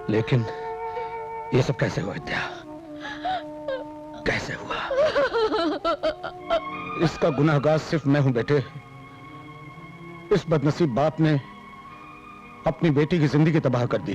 लेकिन ये सब कैसे हुआ विद्या? कैसे हुआ? इसका गुनाहगार सिर्फ मैं हूं बेटे। इस बदनसीब बाप ने अपनी बेटी की जिंदगी तबाह कर दी।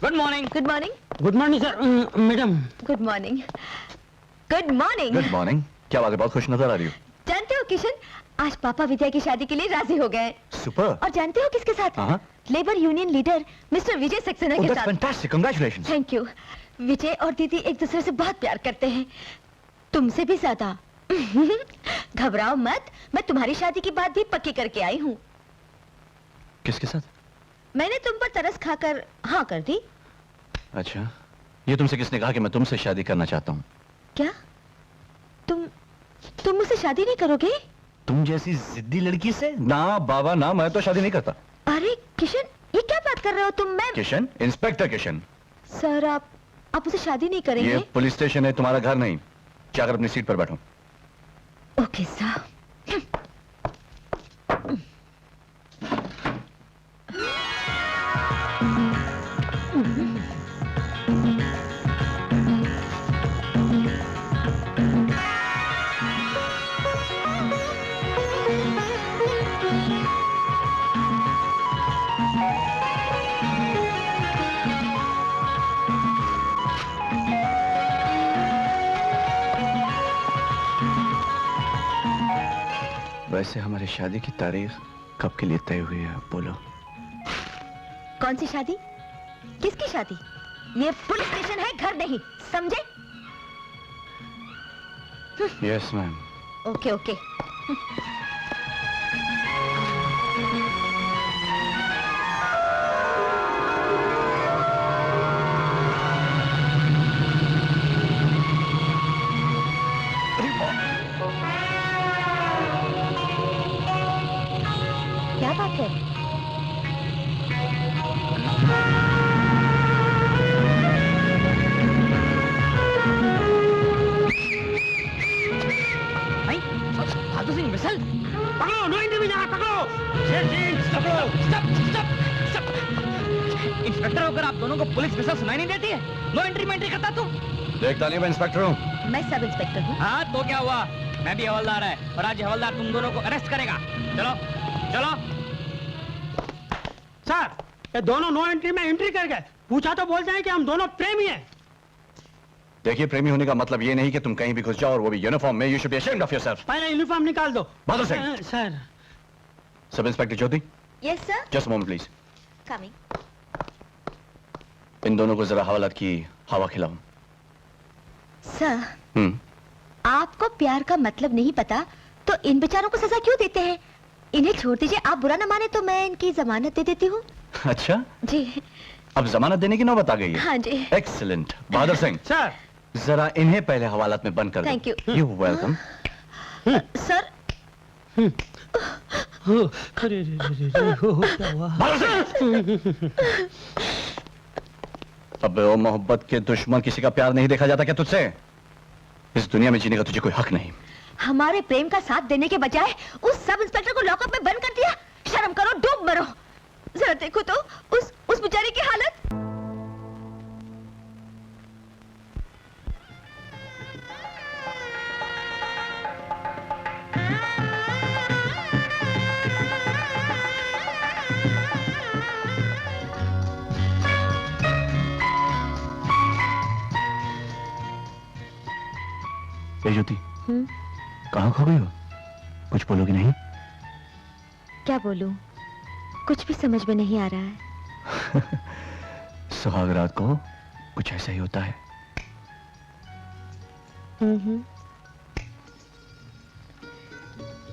Good morning. Good morning. Good morning sir. Madam. Good morning. Good morning. Good morning. क्या बात है, बहुत खुश नजर आ रही हो। जानते हो किशन, आज पापा विजय की शादी के लिए राजी हो गए। सुपर। और जानते हो किसके साथ? Labour union leader mister Vijay Saxena के साथ। Fantastic, congratulations. Thank you. Vijay और दीदी एक दूसरे से बहुत प्यार करते हैं, तुमसे भी ज्यादा। घबराओ मत, मैं तुम्हारी शादी की बात भी पक्की करके आई हूँ। किसके साथ? मैंने तुम पर तरस खाकर हाँ कर दी। अच्छा, ये तुमसे किसने कहा कि मैं तुमसे शादी करना चाहता हूँ? क्या तुम मुझसे शादी नहीं करोगे? तुम जैसी जिद्दी लड़की से? ना बाबा ना, मैं तो शादी नहीं करता। अरे किशन, ये क्या बात कर रहे हो तुम? मैं किशन, इंस्पेक्टर किशन। सर, आप मुझसे शादी नहीं करेंगे? ये पुलिस स्टेशन है, तुम्हारा घर नहीं। जाकर अपनी सीट पर बैठो। ओके साहब। वैसे हमारी शादी की तारीख कब के लिए तय हुई है, आप बोलो? कौन सी शादी? किसकी शादी? ये पुलिस स्टेशन है, घर नहीं, समझे? Yes ma'am. Okay okay. क्या बात है? फालतू सिंह मिसल पकड़ो, नो एंट्री में जाना, पकड़ो। स्टॉप। इंस्पेक्टर होकर आप दोनों को पुलिस मिसल सुनाई नहीं देती है? नो एंट्री में एंट्री करता तू? देखता नहीं मैं इंस्पेक्टर हूँ। मैं सब इंस्पेक्टर हूँ। हाँ तो क्या हुआ, मैं भी हवलदार है और आज हवलदार तुम दोनों को अरेस्ट करेगा। चलो चलो। सर, ये दोनों नो एंट्री में एंट्री कर गए। पूछा तो बोल जाए कि हम दोनों प्रेमी हैं। देखिए, प्रेमी होने का मतलब ये नहीं कि तुम कहीं भी घुस जाओ और वो भी यूनिफॉर्म में। You should be ashamed of yourself. पहले यूनिफॉर्म निकाल दो। Bahadur Singh. Sir. Sub inspector Jyoti, yes sir. Just moment please. Coming. इन दोनों को जरा हवालात की हवा खिलाओ। सर, आपको प्यार का मतलब नहीं पता तो इन बेचारों को सजा क्यों देते हैं? इन्हें छोड़ दीजिए। आप बुरा न माने तो मैं इनकी जमानत दे देती हूँ। अच्छा, जी। अब जमानत देने की नौबत आ गई है। हाँ जी। एक्सीलेंट। बहादुर सिंह सर, जरा इन्हें पहले हवालात में बंद कर दो। Thank you. You welcome. Sir, अब वो मोहब्बत के दुश्मन किसी का प्यार नहीं देखा जाता क्या तुझसे? इस दुनिया में जीने का तुझे कोई हक नहीं। हमारे प्रेम का साथ देने के बजाय उस सब इंस्पेक्टर को लॉकअप में बंद कर दिया। शर्म करो, डूब मरो। जरा देखो तो उस बेचारे की हालत। ज्योति, कहाँ खो गई हो? कुछ बोलोगी नहीं? क्या बोलूं? कुछ भी समझ में नहीं आ रहा है। सुहाग रात को कुछ ऐसा ही होता है।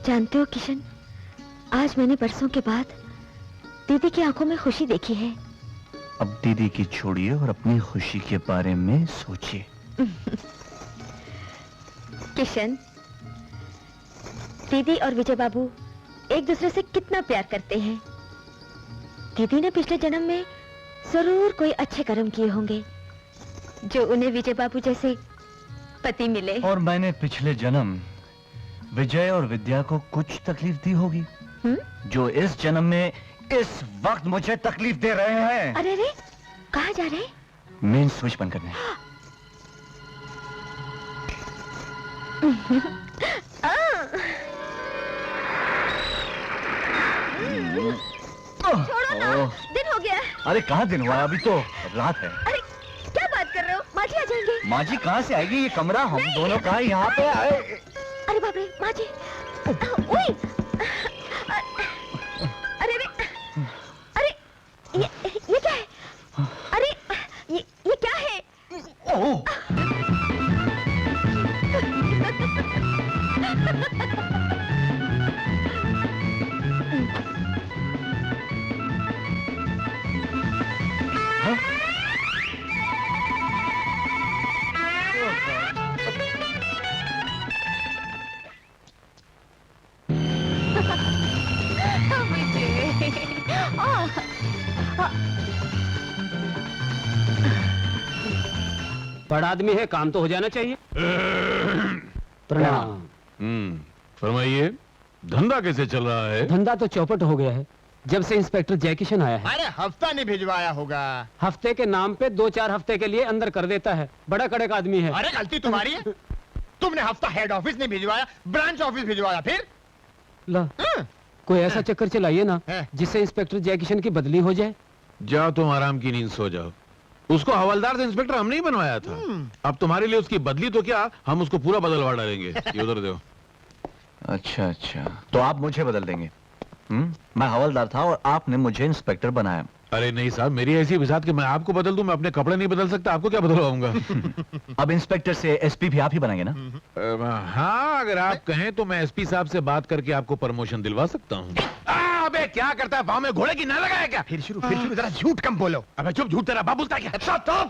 जानते हो किशन, आज मैंने बरसों के बाद दीदी की आंखों में खुशी देखी है। अब दीदी की छोड़िए और अपनी खुशी के बारे में सोचिए। किशन, दीदी और विजय बाबू एक दूसरे से कितना प्यार करते हैं। दीदी ने पिछले जन्म में जरूर कोई अच्छे कर्म किए होंगे जो उन्हें विजय बाबू जैसे पति मिले। और मैंने पिछले जन्म विजय और विद्या को कुछ तकलीफ दी होगी जो इस जन्म में इस वक्त मुझे तकलीफ दे रहे हैं। अरे रे, कहाँ जा रहे हैं? मेन स्विच बंद करने। छोड़ो ना, दिन हो गया। अरे कहाँ दिन हुआ है? अभी तो रात है। अरे क्या बात कर रहे हो? माँ जी आ जाएंगे। माँ जी कहाँ से आएगी? ये कमरा हम दोनों का यहाँ पे आए। अरे बाप रे, माँ जी। ओए, अरे अरे ये क्या है? अरे ये क्या है? ओह, बड़ा आदमी है, काम तो हो जाना चाहिए। प्रणाम। फरमाइए, धंधा कैसे चल रहा है? धंधा तो चौपट हो गया है जब से इंस्पेक्टर जय किशन आया है। अरे हफ्ता नहीं भिजवाया होगा। हफ्ते के नाम पे 2-4 हफ्ते के लिए अंदर कर देता है। बड़ा कड़क आदमी है। अरे गलती तुम्हारी है। तुमने हफ्ता हेड ऑफिस नहीं भिजवाया, ब्रांच ऑफिस भिजवाया। फिर ला, कोई ऐसा चक्कर चलाइए ना जिससे इंस्पेक्टर जय किशन की बदली हो जाए। जाओ तुम आराम की नींद सो जाओ। उसको हवलदार से इंस्पेक्टर हमने ही बनवाया था। अब तुम्हारे लिए उसकी बदली तो क्या, हम उसको पूरा बदलवा डालेंगे। ये उधर दो। अच्छा, तो आप मुझे बदल देंगे? मैं हवलदार था और आपने मुझे इंस्पेक्टर बनाया। अरे नहीं साहब, मेरी ऐसी विजात कि मैं आपको बदल दूं। मैं अपने कपड़े नहीं बदल सकता, आपको क्या बदलवाऊंगा? अब इंस्पेक्टर से एसपी भी आप ही बनाएंगे ना? हाँ, अगर आप कहें तो मैं एसपी साहब से बात करके आपको प्रमोशन दिलवा सकता हूँ। अबे क्या करता है? पाँव में घोड़े की ना लगाया क्या? फिर शुरू। जरा झूठ कम बोलो। अबे चुप, झूठ तेरा बाप बोलता है क्या?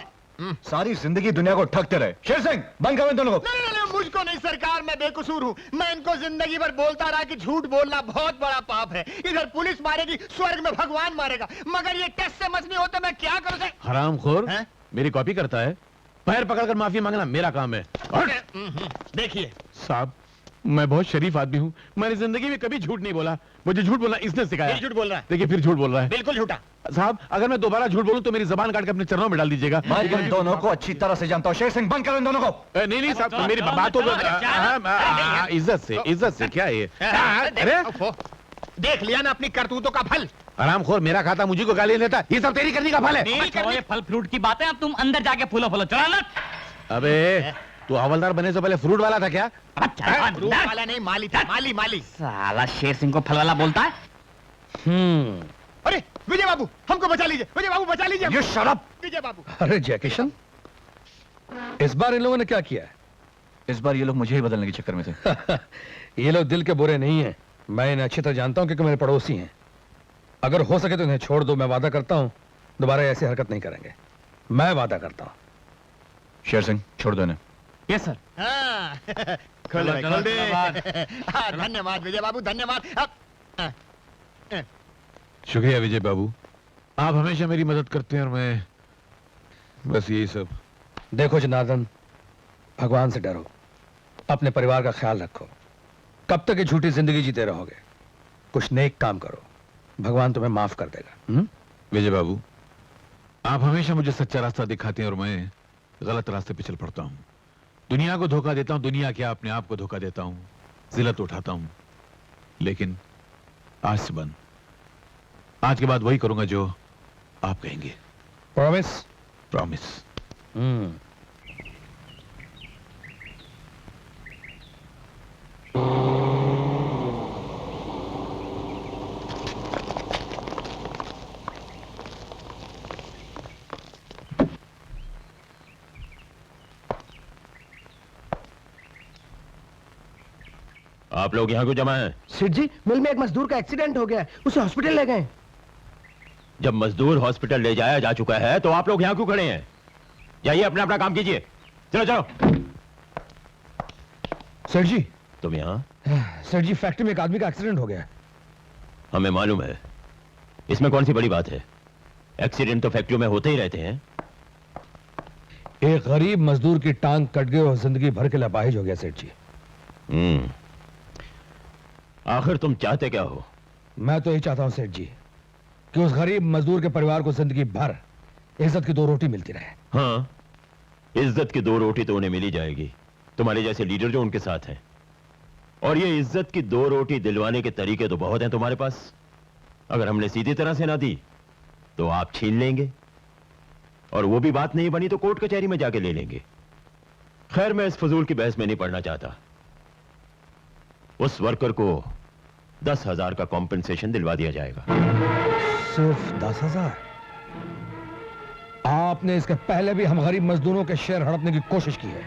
सारी जिंदगी दुनिया को ठगते रहे। शेर सिंह, बंद करो इन दोनों को। नहीं, मुझको नहीं सरकार, मैं बेकसूर हूँ। मैं इनको जिंदगी भर बोलता रहा कि झूठ बोलना बहुत बड़ा पाप है। इधर पुलिस मारेगी, स्वर्ग में भगवान मारेगा, मगर ये टेस्ट से मछली होते मैं क्या करूँ? हरामखोर मेरी कॉपी करता है। पैर पकड़कर माफी मांगना मेरा काम है। देखिए साहब, मैं बहुत शरीफ आदमी हूँ। मैंने जिंदगी में कभी झूठ नहीं बोला। मुझे झूठ बोलना इसने सिखाया। झूठ बोल रहा है। देखिए फिर झूठ बोल रहा है। बिल्कुल झूठा। साहब, अगर मैं दोबारा झूठ बोलूं तो मेरी जबान काट के अपने चरणों में डाल दीजिएगा। मैं इन दोनों को अच्छी तरह से जानता हूँ। शेर सिंह, बंद करो इन दोनों को। नहीं साहब, मेरी बात तो इज्जत से क्या है? अरे देख लिया ना अपनी करतूतों का फल। हरामखोर, मेरा खाता मुझे को गाली देता। ये सब तेरी करनी का फल है। ये फल फ्रूट की बातें अब तुम अंदर जाके फूलो चलो ना। अबे तू हवलदार बने से पहले फ्रूट वाला था क्या? फ्रूट वाला नहीं, माली था, माली माली। साला शेर सिंह को फल वाला बोलता है। अरे विजय बाबू, हमको बचा लीजिए, विजय बाबू बचा लीजिए। You shut up! विजय बाबू। अरे जय किशन, इस बार इन लोगों ने क्या किया है? इस बार ये लोग मुझे ही बदलने के चक्कर में थे। ये लोग दिल के बुरे नहीं हैं। मैं इन्हें अच्छी तरह जानता हूं क्योंकि मेरे पड़ोसी हैं। अगर हो सके तो इन्हें छोड़ दो। मैं वादा करता हूं दोबारा ऐसी हरकत नहीं करेंगे। मैं वादा करता हूं। शेर सिंह, छोड़ दो इन्हें। Yes sir. हाँ, खोल दे, खोल दे। हाँ, धन्यवाद विजय बाबू, धन्यवाद। अब शुक्रिया विजय बाबू, आप हमेशा मेरी मदद करते हैं और मैं बस यही सब। देखो जनार्दन, भगवान से डरो, अपने परिवार का ख्याल रखो। कब तक ये झूठी जिंदगी जीते रहोगे? कुछ नेक काम करो, भगवान तुम्हें माफ कर देगा। विजय बाबू, आप हमेशा मुझे सच्चा रास्ता दिखाते हैं और मैं गलत रास्ते पे चल पड़ता हूँ। दुनिया को धोखा देता हूँ, दुनिया क्या अपने आप को धोखा देता हूँ, जिल्लत उठाता हूँ। लेकिन आज से बंद, आज के बाद वही करूंगा जो आप कहेंगे। प्रॉमिस? प्रॉमिस। आप लोग यहाँ क्यों जमा हैं? सेठ जी, मिल में एक मजदूर का एक्सीडेंट हो गया है, उसे हॉस्पिटल ले गए। जब मजदूर हॉस्पिटल ले जाया जा चुका है तो आप लोग यहाँ क्यों खड़े हैं? जाइए अपना अपना काम कीजिए। चलो चलो। सेठ जी, तुम यहाँ? सेठ जी, फैक्ट्री में एक आदमी का एक्सीडेंट हो गया है। हमें मालूम है, इसमें कौन सी बड़ी बात है? एक्सीडेंट तो फैक्ट्रियों में होते ही रहते हैं। एक गरीब मजदूर की टांग कट गई और जिंदगी भर के लिए अपाहिज हो गया सेठ जी। आखिर तुम चाहते क्या हो? मैं तो यही चाहता हूं सेठ जी कि उस गरीब मजदूर के परिवार को जिंदगी भर इज्जत की 2 रोटी मिलती रहे। हाँ, इज्जत की 2 रोटी तो उन्हें मिली जाएगी, तुम्हारे जैसे लीडर जो उनके साथ हैं। और ये इज्जत की 2 रोटी दिलवाने के तरीके तो बहुत हैं तुम्हारे पास। अगर हमने सीधी तरह से ना दी तो आप छीन लेंगे, और वो भी बात नहीं बनी तो कोर्ट कचहरी में जाके ले लेंगे। खैर, मैं इस फजूल की बहस में नहीं पड़ना चाहता। उस वर्कर को 10,000 का कॉम्पेंसेशन दिलवा दिया जाएगा। सिर्फ 10,000? आपने इसके पहले भी हम गरीब मजदूरों के शेयर हड़पने की कोशिश की है।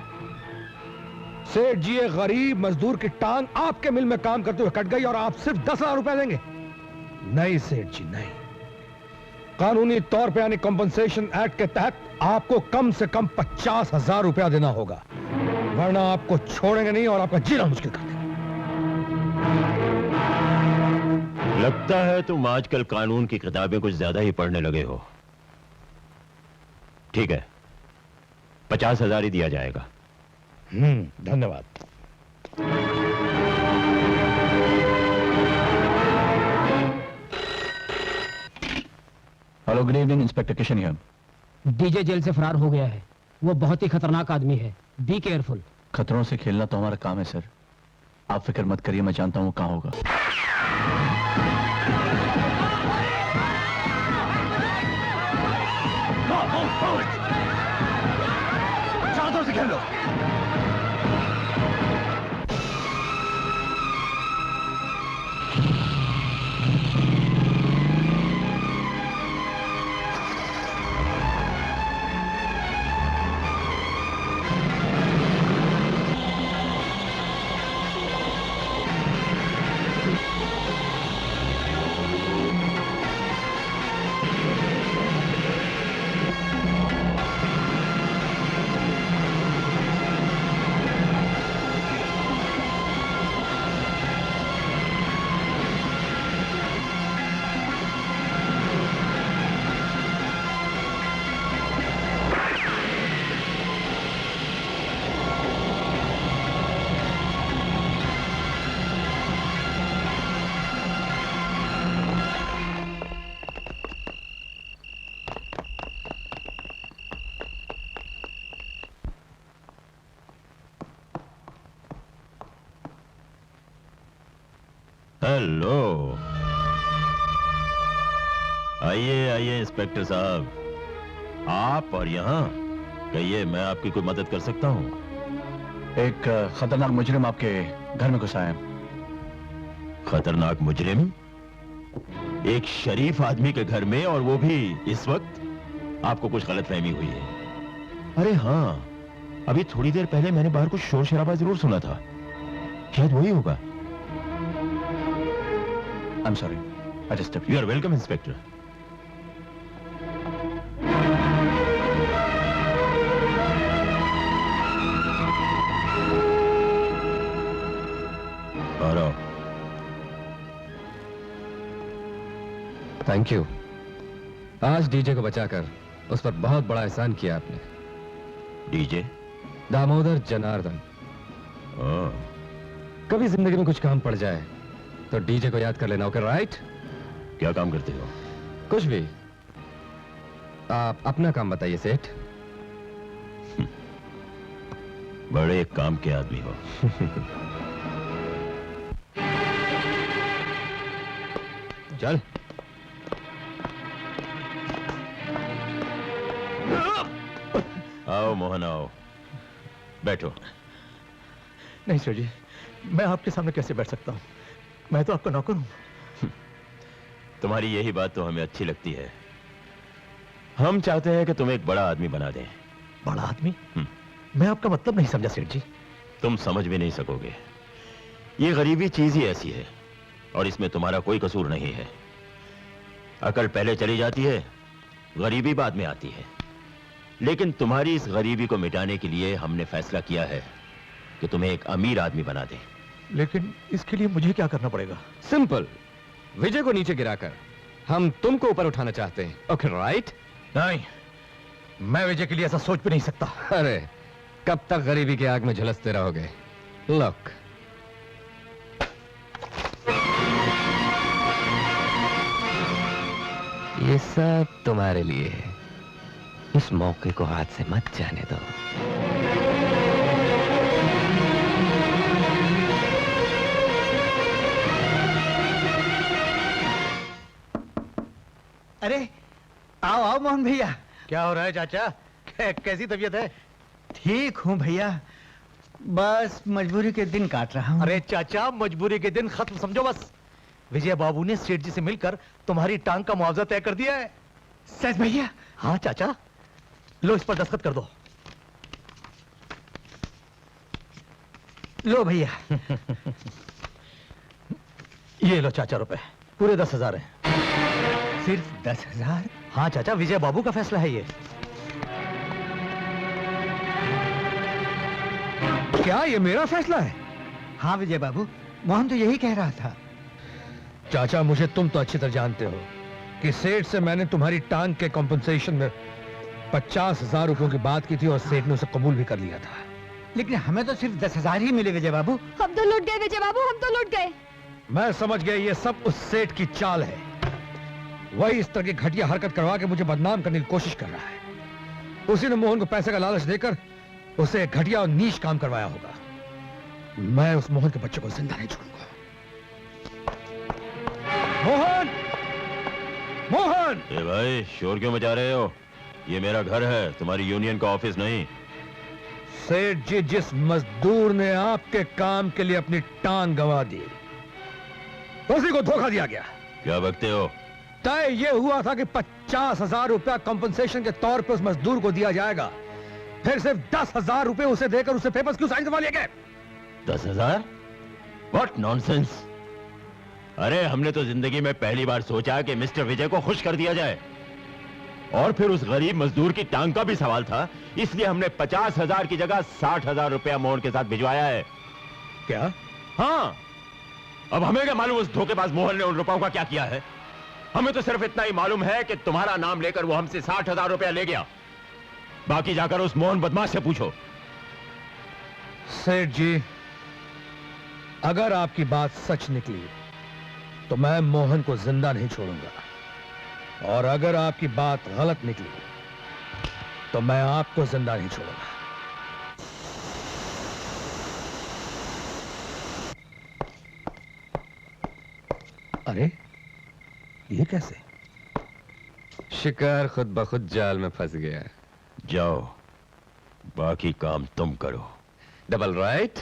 सेठ जी, एक गरीब मजदूर की टांग आपके मिल में काम करते हुए कट गई और आप सिर्फ 10,000 रुपए देंगे? नहीं सेठ जी, नहीं। कानूनी तौर पे यानी कॉम्पेंसेशन एक्ट के तहत आपको कम से कम 50,000 रुपया देना होगा, वरना आपको छोड़ेंगे नहीं और आपका जीना मुश्किल कर देंगे। लगता है तुम आजकल कानून की किताबें कुछ ज्यादा ही पढ़ने लगे हो। ठीक है, 50,000 ही दिया जाएगा। धन्यवाद। Hello, good evening, inspector Kishan here. DJ jail से फरार हो गया है। वो बहुत ही खतरनाक आदमी है, बी केयरफुल। खतरों से खेलना तो हमारा काम है सर। आप फिक्र मत करिए, मैं जानता हूं वो कहां होगा। चादर से खेल लो। हेलो, आइए आइए इंस्पेक्टर साहब, आप और यहाँ कहिए, मैं आपकी कोई मदद कर सकता हूँ? एक खतरनाक मुजरिम आपके घर में घुसा है। खतरनाक मुजरिम? एक शरीफ आदमी के घर में, और वो भी इस वक्त? आपको कुछ गलतफहमी हुई है। अरे हाँ, अभी थोड़ी देर पहले मैंने बाहर कुछ शोर शराबा जरूर सुना था। शायद वही होगा। I'm sorry. I disturbed you. You are welcome, inspector. Thank you. आज डीजे को बचाकर उस पर बहुत बड़ा एहसान किया आपने। डीजे? दामोदर जनार्दन। कभी जिंदगी में कुछ काम पड़ जाए तो डीजे को याद कर लेना, ओके राइट? क्या काम करते हो? कुछ भी। आप अपना काम बताइए सेठ। बड़े काम के आदमी हो। चल। आओ मोहन, आओ, बैठो। नहीं सर जी, मैं आपके सामने कैसे बैठ सकता हूँ? मैं तो आपका नौकर हूँ। तुम्हारी यही बात तो हमें अच्छी लगती है। हम चाहते हैं कि तुम एक बड़ा आदमी बना दें। बड़ा आदमी? मैं आपका मतलब नहीं समझा सेठ जी। तुम समझ भी नहीं सकोगे। ये गरीबी चीज ही ऐसी है, और इसमें तुम्हारा कोई कसूर नहीं है। अकल पहले चली जाती है, गरीबी बाद में आती है। लेकिन तुम्हारी इस गरीबी को मिटाने के लिए हमने फैसला किया है कि तुम्हें एक अमीर आदमी बना दें। लेकिन इसके लिए मुझे क्या करना पड़ेगा? सिंपल। विजय को नीचे गिराकर हम तुमको ऊपर उठाना चाहते हैं, ओके राइट? नहीं, मैं विजय के लिए ऐसा सोच भी नहीं सकता। अरे कब तक गरीबी की आग में झुलसते रहोगे? लुक, ये सब तुम्हारे लिए है। इस मौके को हाथ से मत जाने दो। अरे आओ आओ मोहन भैया। क्या हो रहा है चाचा? कैसी तबीयत है? ठीक हूँ भैया, बस मजबूरी के दिन काट रहा हूँ। अरे चाचा, मजबूरी के दिन खत्म समझो बस। विजय बाबू ने सेठ जी से मिलकर तुम्हारी टांग का मुआवजा तय कर दिया है। सच भैया? हाँ चाचा, लो इस पर दस्तखत कर दो। लो भैया। ये लो चाचा, रुपए पूरे 10,000 हैं। सिर्फ 10,000? हाँ चाचा, विजय बाबू का फैसला है ये। क्या ये मेरा फैसला है? हाँ विजय बाबू, मोहन तो यही कह रहा था। चाचा, मुझे तुम तो अच्छी तरह जानते हो कि सेठ से मैंने तुम्हारी टांग के कॉम्पनसेशन में 50,000 रुपयों की बात की थी और सेठ ने उसे कबूल भी कर लिया था। लेकिन हमें तो सिर्फ 10,000 ही मिले विजय बाबू। हम तो लूट गए विजय बाबू, हम तो लूट गए। मैं समझ गया, ये सब उस सेठ की चाल है। वही इस तरह की घटिया हरकत करवा के मुझे बदनाम करने की कोशिश कर रहा है। उसी ने मोहन को पैसे का लालच देकर उसे घटिया और नीच काम करवाया होगा। मैं उस मोहन के बच्चे को जिंदा नहीं छोड़ूंगा। मोहन! मोहन! ए भाई, शोर क्यों मचा रहे हो? ये मेरा घर है, तुम्हारी यूनियन का ऑफिस नहीं। सेठ जी, जिस मजदूर ने आपके काम के लिए अपनी टांग गंवा दी, उसी को धोखा दिया गया। क्या बकते हो? तय ये हुआ था कि 50,000 रुपया कंपनसेशन के तौर पर उस मजदूर को दिया जाएगा। फिर सिर्फ 10,000 रुपए उसे देकर उसे पेपर्स क्यों साइन करवा लिए गए? 10,000? What nonsense! अरे हमने तो जिंदगी में पहली बार सोचा कि मिस्टर विजय को खुश कर दिया जाए, और फिर उस गरीब मजदूर की टांग का भी सवाल था, इसलिए हमने 50,000 की जगह 60,000 रुपया मोहन के साथ भिजवाया है। क्या? हाँ, अब हमें क्या मालूम उस धोखेबाज मोहन ने उन रुपयों का क्या किया है। हमें तो सिर्फ इतना ही मालूम है कि तुम्हारा नाम लेकर वो हमसे 60,000 रुपया ले गया। बाकी जाकर उस मोहन बदमाश से पूछो। सेठ जी, अगर आपकी बात सच निकली तो मैं मोहन को जिंदा नहीं छोड़ूंगा, और अगर आपकी बात गलत निकली तो मैं आपको जिंदा नहीं छोड़ूंगा। अरे ये कैसे? शिकार खुद ब खुद जाल में फंस गया। जाओ, बाकी काम तुम करो। Double right.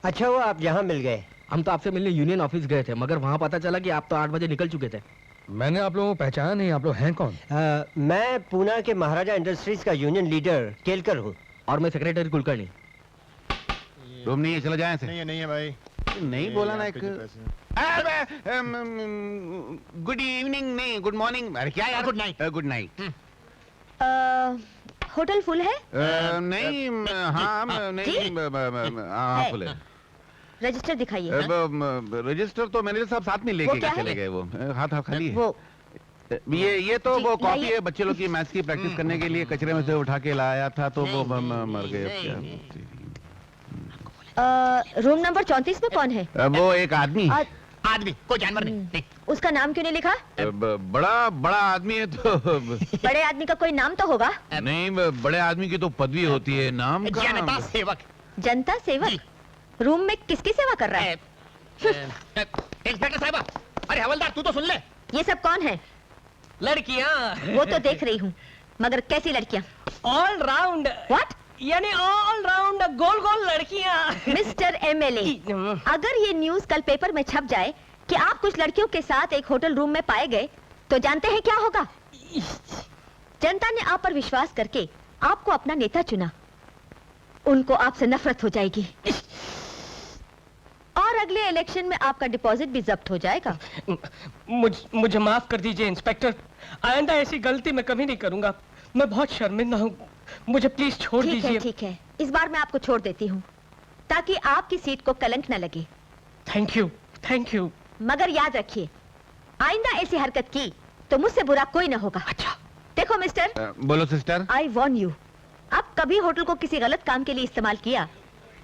अच्छा हुआ आप यहाँ मिल गए। हम तो आपसे मिलने यूनियन ऑफिस गए थे, मगर वहाँ पता चला कि आप तो 8 बजे निकल चुके थे। मैंने आप लोगों को पहचाना नहीं, आप लोग हैं कौन? मैं पूना के महाराजा इंडस्ट्रीज का यूनियन लीडर केलकर हूँ। और मैं सेक्रेटरी कुलकर्णी। रूम नहीं है, चला जाए ऐसे। नहीं है भाई। नहीं बोला ना एक। गुड इवनिंग नहीं, गुड मॉर्निंग। अरे क्या यार, good night. Good night. Hotel full है? नहीं, हाँ नहीं, हाँ फुल है। रजिस्टर दिखाइए। रजिस्टर तो मैनेजर साहब साथ में वो लेके क्या चले है? गए। वो हाथ हाथ खाली है। वो ये तो जी, वो कॉपी लाइए। है बच्चे लोग की मैथ्स की प्रैक्टिस करने के लिए, कचरे में से उठा के लाया था तो वो मर गए। अब क्या? रूम नंबर 34 में कौन है? वो एक आदमी। आदमी, कोई जानवर नहीं। उसका नाम क्यों नहीं लिखा? बड़ा बड़ा आदमी है तो। बड़े आदमी का कोई नाम तो होगा। नहीं, बड़े आदमी की तो पदवी होती है, नाम का। जनता सेवक। जनता सेवक। रूम में किसकी सेवा कर रहा है? इंस्पेक्टर साहब, अरे हवलदार तू तो सुन ले। ये सब कौन है? लड़कियां। वो तो देख रही हूँ, मगर कैसी लड़कियाँ? All round. व्हाट? यानी ऑल राउंड गोल गोल लड़कियां। मिस्टर एमएलए, अगर ये न्यूज कल पेपर में छप जाए कि आप कुछ लड़कियों के साथ एक होटल रूम में पाए गए, तो जानते हैं क्या होगा? जनता ने आप पर विश्वास करके आपको अपना नेता चुना, उनको आपसे नफरत हो जाएगी और अगले इलेक्शन में आपका डिपॉजिट भी जब्त हो जाएगा। मुझे माफ कर दीजिए इंस्पेक्टर, आइंदा ऐसी गलती मैं कभी नहीं करूंगा। मैं बहुत शर्मिंदा हूँ, मुझे प्लीज छोड़ दीजिए। ठीक है, इस बार मैं आपको छोड़ देती हूँ ताकि आपकी सीट को कलंक न लगे। Thank you. मगर याद रखिए, आइंदा ऐसी हरकत की तो मुझसे बुरा कोई न होगा। अच्छा। देखो मिस्टर, बोलो सिस्टर। आई वॉर्न यू, अब कभी होटल को किसी गलत काम के लिए इस्तेमाल किया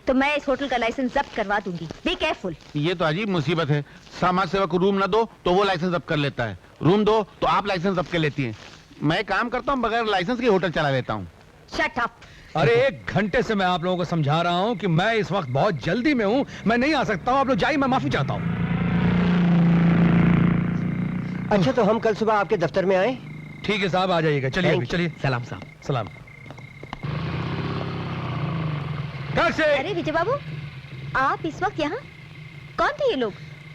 तो मैं इस होटल का लाइसेंस जब्त करवा दूंगी। Be careful. ये तो अजीब मुसीबत है, समाज सेवा को रूम ना दो तो वो लाइसेंस जब्त कर लेता है, रूम दो तो आप लाइसेंस जब्त कर लेती हैं। मैं काम करता हूँ बगैर लाइसेंस के होटल चला लेता हूँ। Shut up. अरे 1 घंटे से मैं आप लोगों को समझा रहा हूं कि मैं इस वक्त बहुत जल्दी में हूं, मैं नहीं आ सकता हूं। आप लोग जाइए, मैं माफी चाहता हूं। अच्छा तो हम कल सुबह आपके दफ्तर में आए? ठीक है साहब, आ जाइएगा। चलिए Thank अभी, चलिए। सलाम साहब। सलाम। टैक्सी! अरे विजय बाबू, आप इस वक्त यहाँ? कौन थे ये लोग?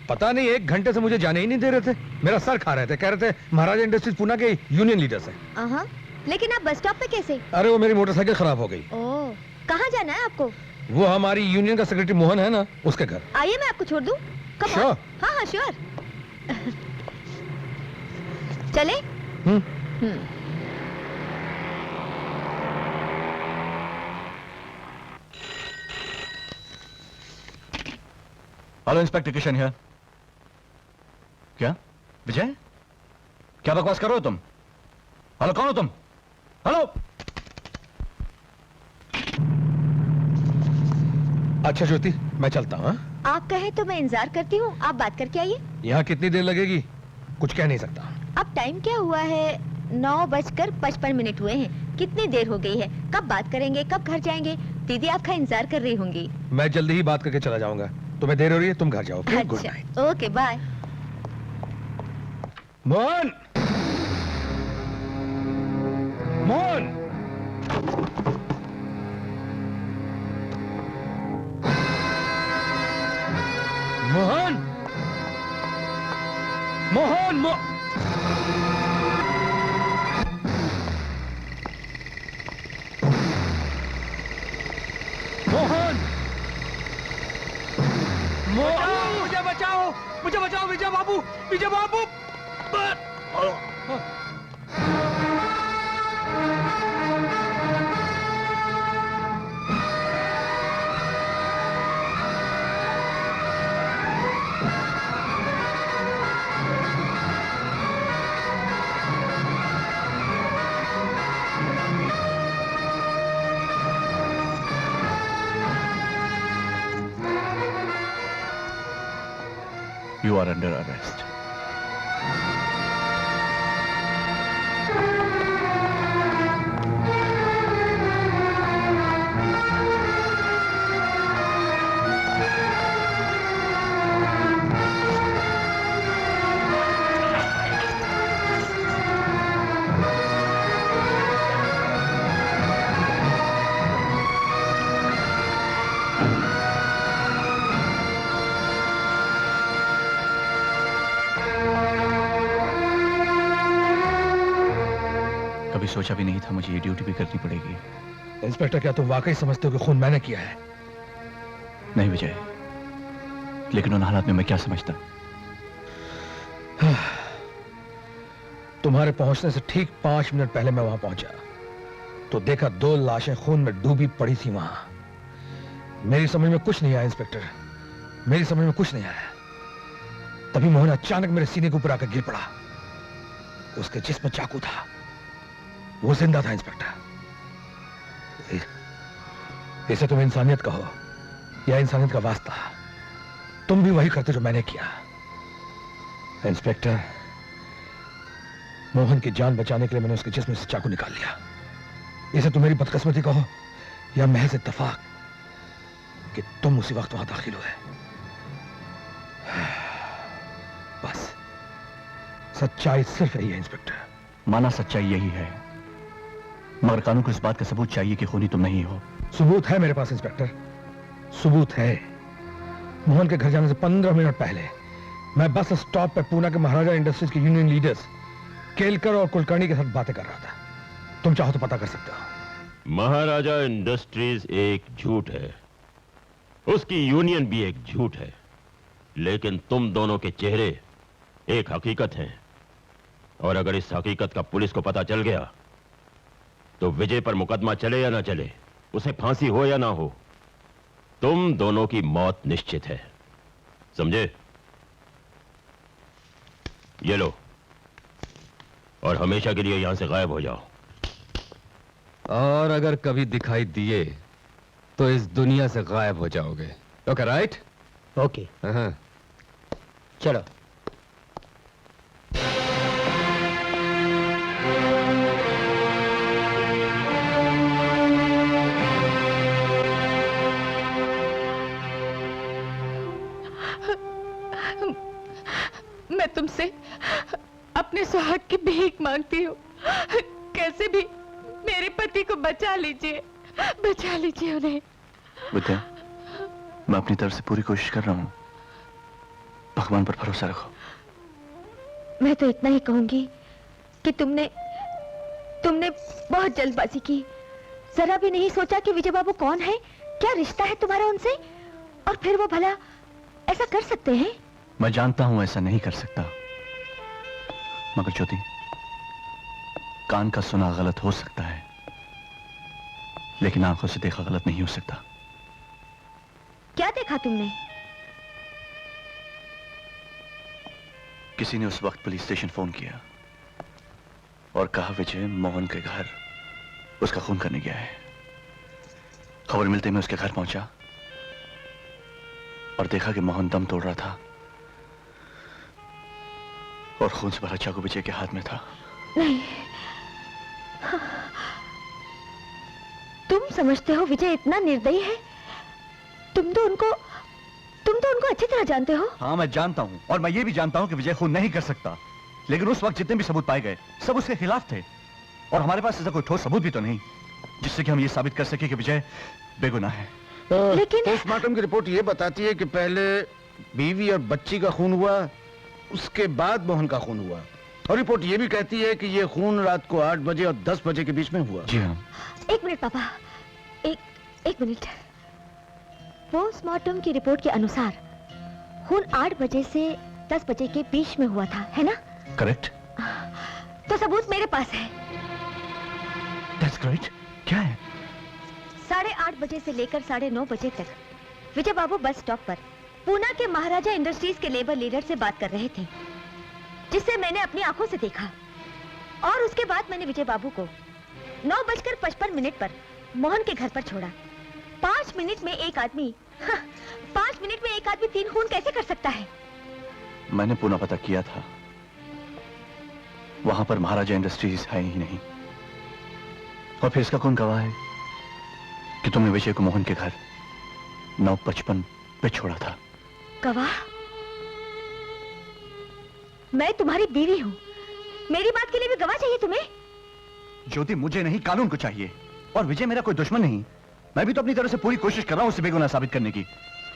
पता नहीं, 1 घंटे से मुझे जाने ही नहीं दे रहे थे। मेरा सर खा रहे थे, कह रहे थे महाराजा इंडस्ट्रीज पूना के यूनियन लीडर्स हैं। हाँ, लेकिन आप बस स्टॉप पे कैसे? अरे वो मेरी मोटरसाइकिल खराब हो गई। ओह, कहाँ जाना है आपको? वो हमारी यूनियन का सेक्रेटरी मोहन है ना, उसके घर। आइए मैं आपको छोड़ दूं। Come on। Sure। हाँ श्योर। चले? हेलो इंस्पेक्टर किशन है। क्या विजय, क्या बकवास कर रहे हो तुम? हेलो, कौन हो तुम? हेलो। अच्छा ज्योति, मैं चलता हूँ। आप कहे तो मैं इंतजार करती हूँ, आप बात करके आइए। यहाँ कितनी देर लगेगी कुछ कह नहीं सकता। अब टाइम क्या हुआ है? 9:55 हुए हैं। कितनी देर हो गई है? कब बात करेंगे, कब घर जाएंगे? दीदी आपका इंतजार कर रही होंगी। मैं जल्दी ही बात करके चला जाऊंगा। तुम्हें देर हो रही है, तुम घर जाओ। Good night. Okay bye. Mohan, Mohan, Mohan, Mohan, Mohan, मुझे बचाओ विजय बाबू, विजय बाबू। You are under arrest. कभी सोचा भी नहीं था मुझे ये ड्यूटी भी करनी पड़ेगी। इंस्पेक्टर, क्या तुम वाकई समझते हो कि खून मैंने किया है? नहीं विजय, लेकिन उन हालात में मैं क्या समझता। तुम्हारे पहुंचने से ठीक 5 मिनट पहले मैं वहां पहुंचा तो देखा 2 लाशें खून में डूबी पड़ी थी वहां। मेरी समझ में कुछ नहीं आया इंस्पेक्टर, मेरी समझ में कुछ नहीं आया। तभी मोहन अचानक मेरे सीने के ऊपर आकर गिर पड़ा। उसके जिस्म में चाकू था, वो जिंदा था इंस्पेक्टर। इसे तुम इंसानियत कहो या इंसानियत का वास्ता, तुम भी वही करते जो मैंने किया। इंस्पेक्टर, मोहन की जान बचाने के लिए मैंने उसके जिस्म से चाकू निकाल लिया। इसे तुम मेरी बदकिस्मती कहो या महज इत्तेफाक कि तुम उसी वक्त वहां दाखिल हुए। बस सच्चाई सिर्फ यही है इंस्पेक्टर। माना सच्चाई यही है, मगर कानून को इस बात का सबूत चाहिए कि खूनी तुम नहीं हो। सबूत है मेरे पास इंस्पेक्टर, सबूत है। मोहन के घर जाने से 15 मिनट पहले मैं बस स्टॉप पर पूना के महाराजा इंडस्ट्रीज के यूनियन लीडर्स केलकर और कुलकर्णी के साथ बातें कर रहा था। तुम चाहो तो पता कर सकते हो। महाराजा इंडस्ट्रीज एक झूठ है, उसकी यूनियन भी एक झूठ है, लेकिन तुम दोनों के चेहरे एक हकीकत हैं। और अगर इस हकीकत का पुलिस को पता चल गया तो विजय पर मुकदमा चले या ना चले, उसे फांसी हो या ना हो, तुम दोनों की मौत निश्चित है। समझे? ये लो, और हमेशा के लिए यहां से गायब हो जाओ। और अगर कभी दिखाई दिए तो इस दुनिया से गायब हो जाओगे। Okay right? ओके। हाँ। चलो। मैं तुमसे अपने सुहाग की भीख मांगती हूँ। कैसे भी मेरे पति को बचा लीजिए उन्हें। विद्या, मैं अपनी तरफ से पूरी कोशिश कर रहा हूँ, भगवान पर भरोसा रखो। मैं तो इतना ही कहूंगी कि तुमने बहुत जल्दबाजी की। जरा भी नहीं सोचा कि विजय बाबू कौन है, क्या रिश्ता है तुम्हारा उनसे, और फिर वो भला ऐसा कर सकते हैं? मैं जानता हूं ऐसा नहीं कर सकता, मगर ज्योति, कान का सुना गलत हो सकता है, लेकिन आंखों से देखा गलत नहीं हो सकता। क्या देखा तुमने? किसी ने उस वक्त पुलिस स्टेशन फोन किया और कहा विजय मोहन के घर उसका खून करने गया है। खबर मिलते ही मैं उसके घर पहुंचा और देखा कि मोहन दम तोड़ रहा था और खून से भरा चाकू विजय के हाथ में था। नहीं, तुम समझते हो विजय इतना निर्दयी है? तुम तो उनको अच्छी तरह जानते हो। हाँ, मैं जानता हूं, और मैं ये भी जानता हूं कि विजय खून नहीं कर सकता, लेकिन उस वक्त जितने भी सबूत पाए गए सब उसके खिलाफ थे, और हमारे पास ऐसा कोई ठोस सबूत भी तो नहीं जिससे कि हम ये साबित कर सके कि विजय बेगुनाह है। लेकिन पोस्टमार्टम की रिपोर्ट ये बताती है कि पहले बीवी और बच्ची का खून हुआ, उसके बाद मोहन का खून हुआ, और रिपोर्ट ये भी कहती है कि ये खून रात को 8 बजे और 10 बजे के बीच में हुआ। जी हाँ। एक मिनट पापा, एक मिनट। पोस्टमार्टम की रिपोर्ट के अनुसार खून 8 बजे से 10 बजे के बीच में हुआ था, है ना? करेक्ट। तो सबूत मेरे पास है। That's great। क्या है? 8:30 बजे से लेकर 9:30 बजे तक विजय बाबू बस स्टॉप पर पूना के महाराजा इंडस्ट्रीज के लेबर लीडर से बात कर रहे थे, जिसे मैंने अपनी आंखों से देखा। और उसके बाद मैंने विजय बाबू को 9:55 पर मोहन के घर पर छोड़ा। 5 मिनट में एक आदमी 3 खून कैसे कर सकता है? मैंने पूना पता किया था, वहां पर महाराजा इंडस्ट्रीज है ही नहीं, और फिर इसका कौन गवाह है कि तुमने विजय को मोहन के घर 9:55 पे छोड़ा था? गवाह? मैं तुम्हारी बीवी हूँ, मेरी बात के लिए भी गवाह चाहिए तुम्हें? ज्योति, मुझे नहीं, कानून को चाहिए, और विजय मेरा कोई दुश्मन नहीं। मैं भी तो अपनी तरफ से पूरी कोशिश कर रहा हूं उसे बेगुनाह साबित करने की।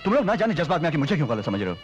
तुम लोग ना जाने जज्बात में आके मुझे क्यों गलत समझ रहे हो?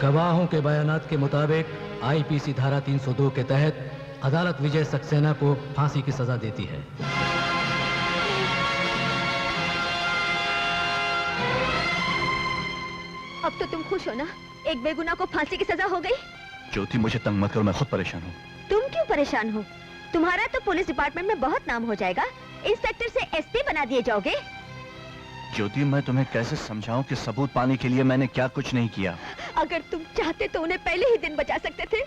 गवाहों के बयानात के मुताबिक आईपीसी धारा 302 के तहत अदालत विजय सक्सेना को फांसी की सजा देती है। अब तो तुम खुश हो ना? एक बेगुनाह को फांसी की सजा हो गई। ज्योति मुझे तंग मत करो, मैं खुद परेशान हूँ। तुम क्यों परेशान हो? तुम्हारा तो पुलिस डिपार्टमेंट में बहुत नाम हो जाएगा। इंस्पेक्टर से एसपी बना दिए जाओगे। ज्योति मैं तुम्हें कैसे समझाऊं कि सबूत पाने के लिए मैंने क्या कुछ नहीं किया। अगर तुम चाहते तो उन्हें पहले ही दिन बचा सकते थे।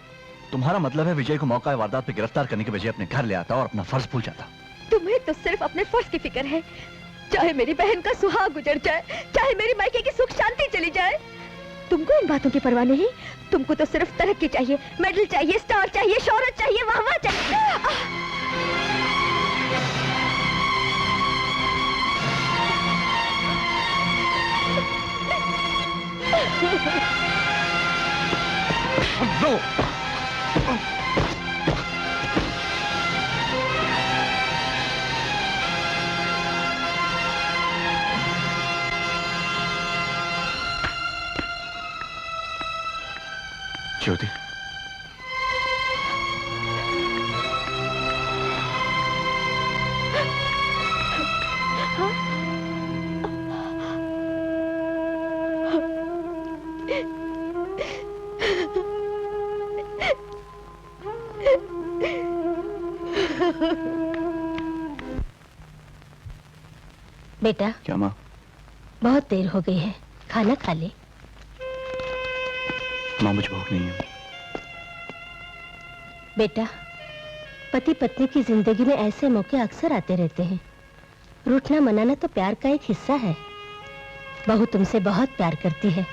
तुम्हारा मतलब है विजय को मौका वारदात पे गिरफ्तार करने के बजाय अपने घर ले आता और अपना फर्ज भूल जाता। तुम्हें तो सिर्फ अपने फर्ज की फिक्र है। चाहे मेरी बहन का सुहाग गुजर जाए, चाहे मेरी मायके की सुख शांति चली जाए, तुमको इन बातों की परवाह नहीं। तुमको तो सिर्फ तरक्की चाहिए, मेडल चाहिए, स्टार चाहिए, शोहरत चाहिए, वाहवाह चाहिए। नो। ज्योति बेटा। क्या माँ? बहुत देर हो गई है, खाना खा ले। माँ मुझे भूख नहीं है। बेटा, पति पत्नी की जिंदगी में ऐसे मौके अक्सर आते रहते हैं। रूठना मनाना तो प्यार का एक हिस्सा है। बहू तुमसे बहुत प्यार करती है।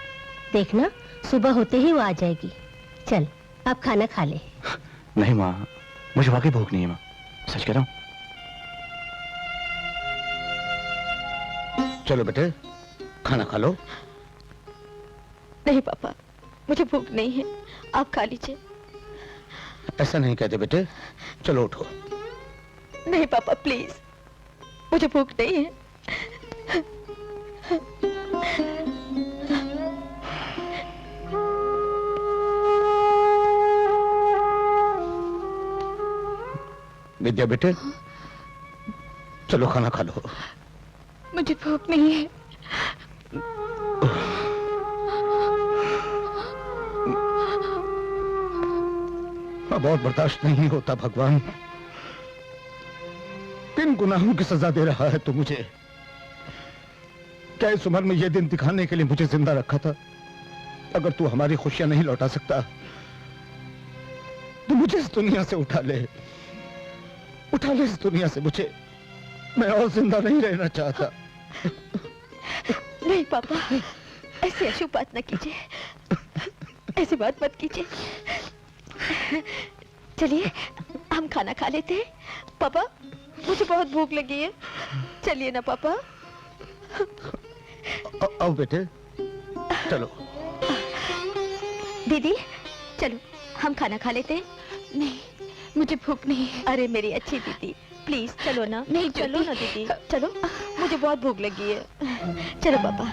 देखना सुबह होते ही वो आ जाएगी। चल अब खाना खा ले। नहीं माँ, मुझे वाकई भूख नहीं है माँ, सच कह रहा हूँ। चलो बेटे खाना खा लो। नहीं पापा, मुझे भूख नहीं है, आप खा लीजिए। ऐसा नहीं कहते बेटे, चलो उठो। नहीं पापा प्लीज, मुझे भूख नहीं है। विद्या बेटे चलो खाना खा लो। मुझे भूख नहीं है। अब और बर्दाश्त नहीं होता भगवान। किन गुनाहों की सजा दे रहा है तू मुझे? क्या इस उम्र में यह दिन दिखाने के लिए मुझे जिंदा रखा था? अगर तू हमारी खुशियां नहीं लौटा सकता तो मुझे इस दुनिया से उठा ले इस दुनिया से मुझे। मैं और जिंदा नहीं रहना चाहता। नहीं पापा, ऐसी अशुभ बात न कीजिए, ऐसी बात मत कीजिए। चलिए हम खाना खा लेते हैं। पापा मुझे बहुत भूख लगी है, चलिए ना पापा। आओ बेटे चलो। दीदी चलो हम खाना खा लेते हैं। नहीं मुझे भूख नहीं है। अरे मेरी अच्छी दीदी प्लीज चलो ना। नहीं चलो ना दीदी, चलो। मुझे बहुत भूख लगी है। चलो पापा।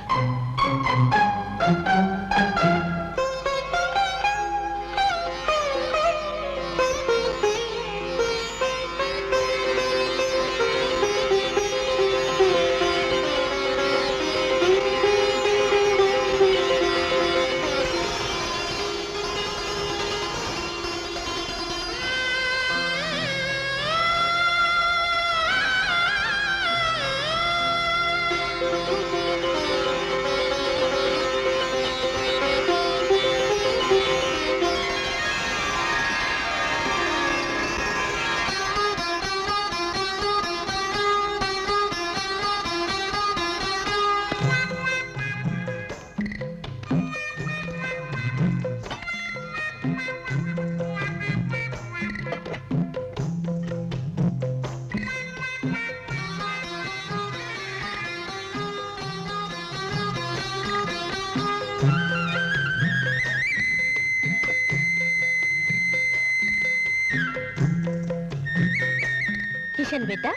किशन बेटा,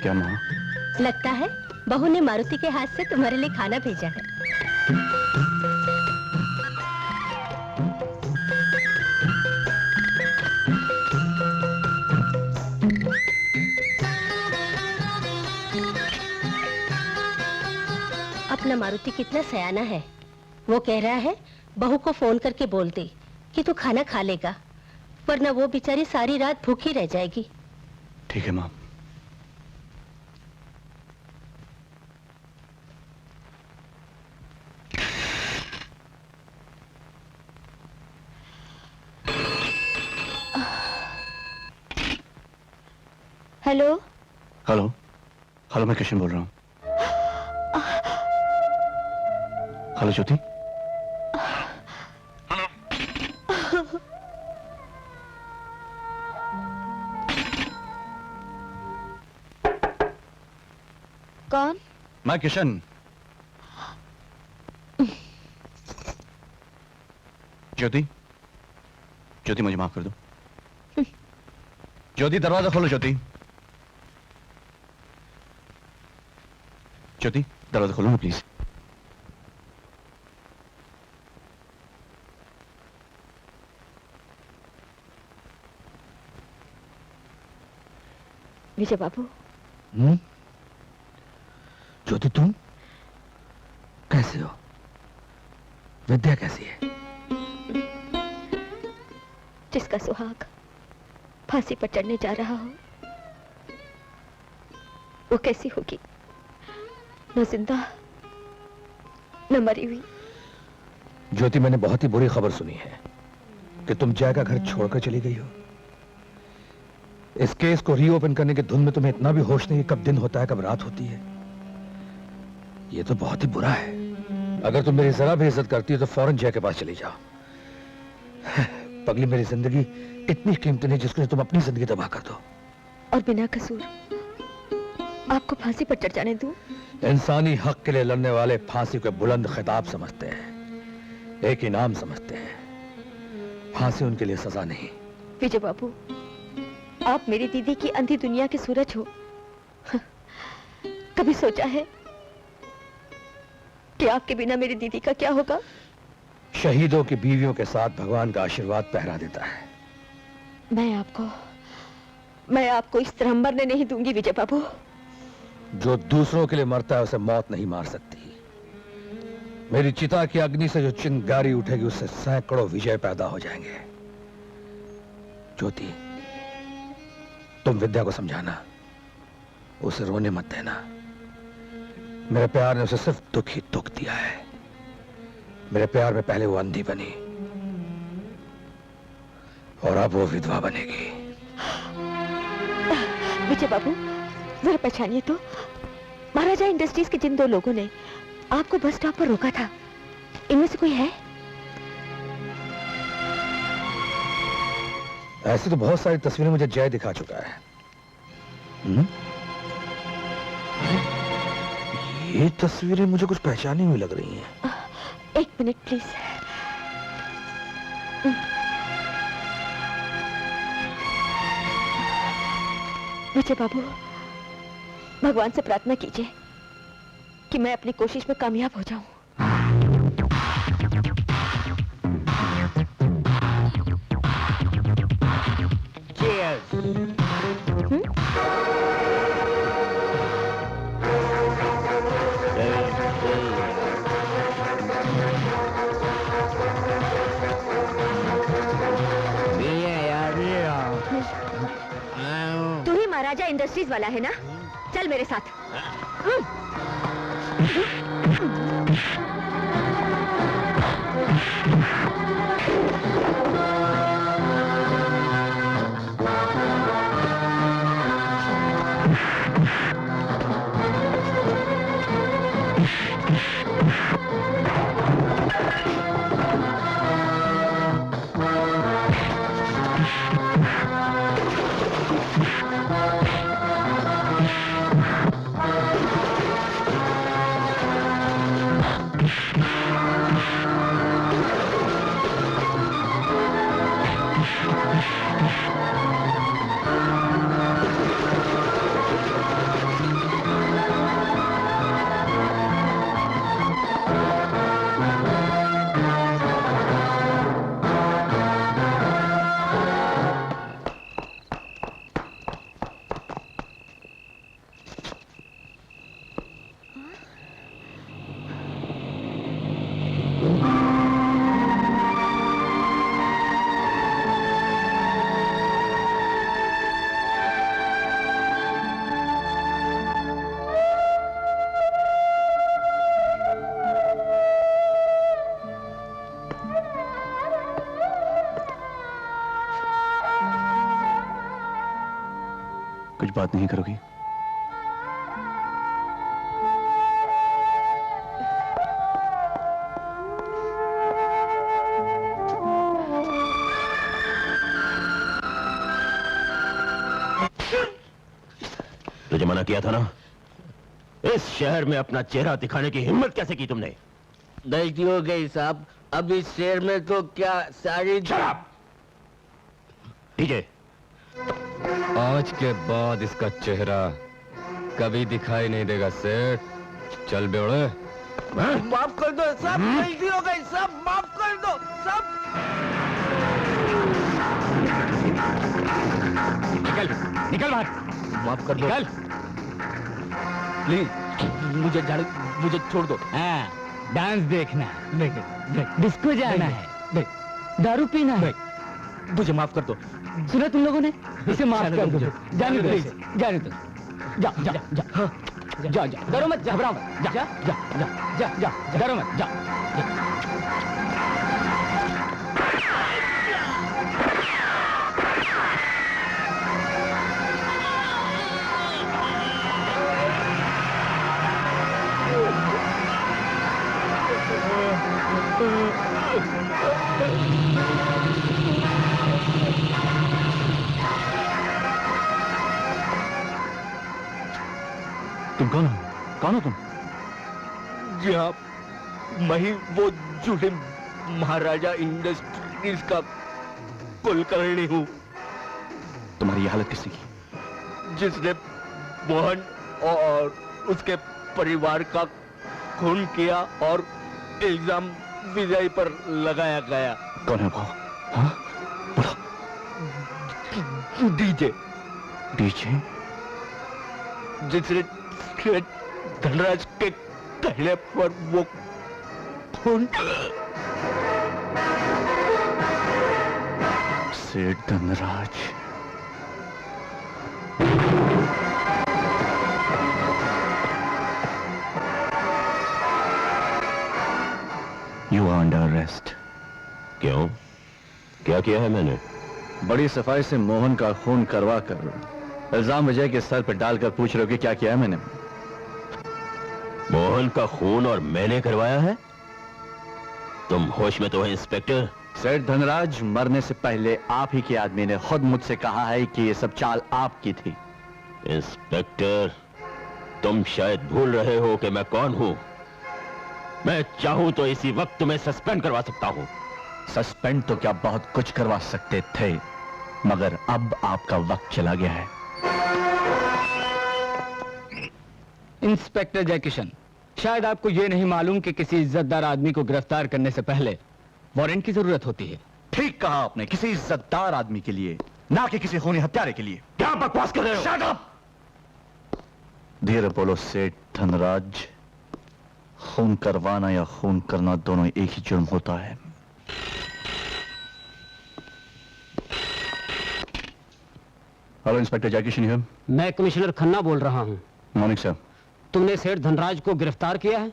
क्या माँ? लगता है बहू ने मारुति के हाथ से तुम्हारे लिए खाना भेजा है। अपना मारुति कितना सयाना है। वो कह रहा है बहू को फोन करके बोल दे कि तू खाना खा लेगा, वरना वो बेचारी सारी रात भूखी रह जाएगी। ठीक है माँ। हेलो हेलो हेलो, मैं किशन बोल रहा हूँ। हेलो ज्योति। कौन? मैं किशन। ज्योति, ज्योति मुझे माफ कर दो। ज्योति दरवाजा खोलो। ज्योति, ज्योति दरवाजा खोलो ना प्लीज। विजय बाबू। ज्योति तुम कैसे हो? विद्या कैसी है? जिसका सुहाग फांसी पर चढ़ने जा रहा हो, वो कैसी होगी? न जिंदा न मरी हुई। ज्योति, मैंने बहुत ही बुरी खबर सुनी है कि तुम जय का घर छोड़कर चली गई हो। इस केस को रीओपन करने के धुन में तुम्हें इतना भी होश नहीं कब दिन होता है कब रात होती है। ये तो बहुत ही बुरा है। अगर तुम मेरी जरा भी इज्जत करती हो तो फौरन जय के पास चली जाओ। पगली, मेरी जिंदगी इतनी कीमती नहीं जिसके लिए तुम अपनी जिंदगी तबाह कर दो। और बिना कसूर आपको फांसी पर चढ़ जाने दूं? इंसानी हक के लिए लड़ने वाले फांसी को बुलंद खिताब समझते हैं, एक इनाम समझते हैं। फांसी उनके लिए सजा नहीं। विजय बाबू, आप मेरी दीदी की अंधी दुनिया के सूरज हो। कभी सोचा है कि आपके बिना मेरी दीदी का क्या होगा? शहीदों की बीवियों के साथ भगवान का आशीर्वाद पहरा देता है। मैं आपको इस तरह मरने नहीं दूंगी विजय बाबू। जो दूसरों के लिए मरता है उसे मौत नहीं मार सकती। मेरी चिता की अग्नि से जो चिंगारी उठेगी उससे सैकड़ों विजय पैदा हो जाएंगे। ज्योति, तुम विद्या को समझाना, उसे रोने मत देना। मेरे प्यार ने उसे सिर्फ दुख ही दुख दिया है। मेरे प्यार में पहले वो अंधी बनी और अब वो विधवा बनेगी। विजय बाबू, जरा पहचानिए तो, महाराजा इंडस्ट्रीज के जिन दो लोगों ने आपको बस स्टॉप पर रोका था, इनमें से कोई है? ऐसी तो बहुत सारी तस्वीरें मुझे जय दिखा चुका है। ये तस्वीरें मुझे कुछ पहचानी हुई लग रही हैं। एक मिनट प्लीज। विजय बाबू, भगवान से प्रार्थना कीजिए कि मैं अपनी कोशिश में कामयाब हो जाऊं। तू ही महाराजा इंडस्ट्रीज वाला है ना? चल मेरे साथ। कुछ बात नहीं करोगी? तुझे मना किया था ना? इस शहर में अपना चेहरा दिखाने की हिम्मत कैसे की तुमने? गलती हो गई साहब, अब इस शहर में तो क्या सारी शराब। डीजे, आज के बाद इसका चेहरा कभी दिखाई नहीं देगा सेठ। चल बेवड़े। माफ कर दो सब, गलती हो गई सब, माफ कर दो सब। निकल निकल बाहर। माफ कर दो। निकल प्लीज मुझे छोड़ दो। हाँ, डांस देखना है, डिस्को जाना है, दारू पीना है, मुझे माफ कर दो। सुना तुम लोगों ने? इसे माफ कर दो। जाने दो, जाने दो। जा जा जा जा जा, डरो मत, घबराओ मत, जा जा जा जा जा, डरो मत, जा। तुम कौन हो? कौन हो तुम? जी हाँ, मैं ही वो झूठे महाराजा इंडस्ट्रीज का कुलकर्णी हूँ। तुम्हारी ये हालत किसने की? जिसने मोहन और उसके परिवार का खून किया और इल्जाम विजय पर लगाया गया। कौन है वो? हाँ? डीजे। डीजे? जिसने धनराज के कहने पर वो खून। सेठ Dhanraj. You are under arrest. क्यों? क्या किया है मैंने? बड़ी सफाई से मोहन का खून करवा कर इल्जाम विजय के सर पर डालकर पूछ रहे हो कि क्या किया है मैंने? मोहन का खून और मैंने करवाया है? तुम होश में तो है इंस्पेक्टर? सेठ धनराज, मरने से पहले आप ही के आदमी ने खुद मुझसे कहा है कि ये सब चाल आपकी थी। इंस्पेक्टर, तुम शायद भूल रहे हो कि मैं कौन हूं। मैं चाहूं तो इसी वक्त तुम्हें सस्पेंड करवा सकता हूं। सस्पेंड तो क्या बहुत कुछ करवा सकते थे, मगर अब आपका वक्त चला गया है। इंस्पेक्टर जयकिशन, शायद आपको यह नहीं मालूम कि किसी इज्जतदार आदमी को गिरफ्तार करने से पहले वारंट की जरूरत होती है। ठीक कहा आपने, किसी इज्जतदार आदमी के लिए, ना कि किसी खूनी हत्यारे के लिए। क्या बकवास कर रहे हो? Shut up! धीरे बोलो सेठ धनराज, खून करवाना या खून करना दोनों एक ही जुर्म होता है। Hello inspector Jaikishan here. मैं कमिश्नर खन्ना बोल रहा हूं। Morning sir. तुमने सेठ धनराज को गिरफ्तार किया है?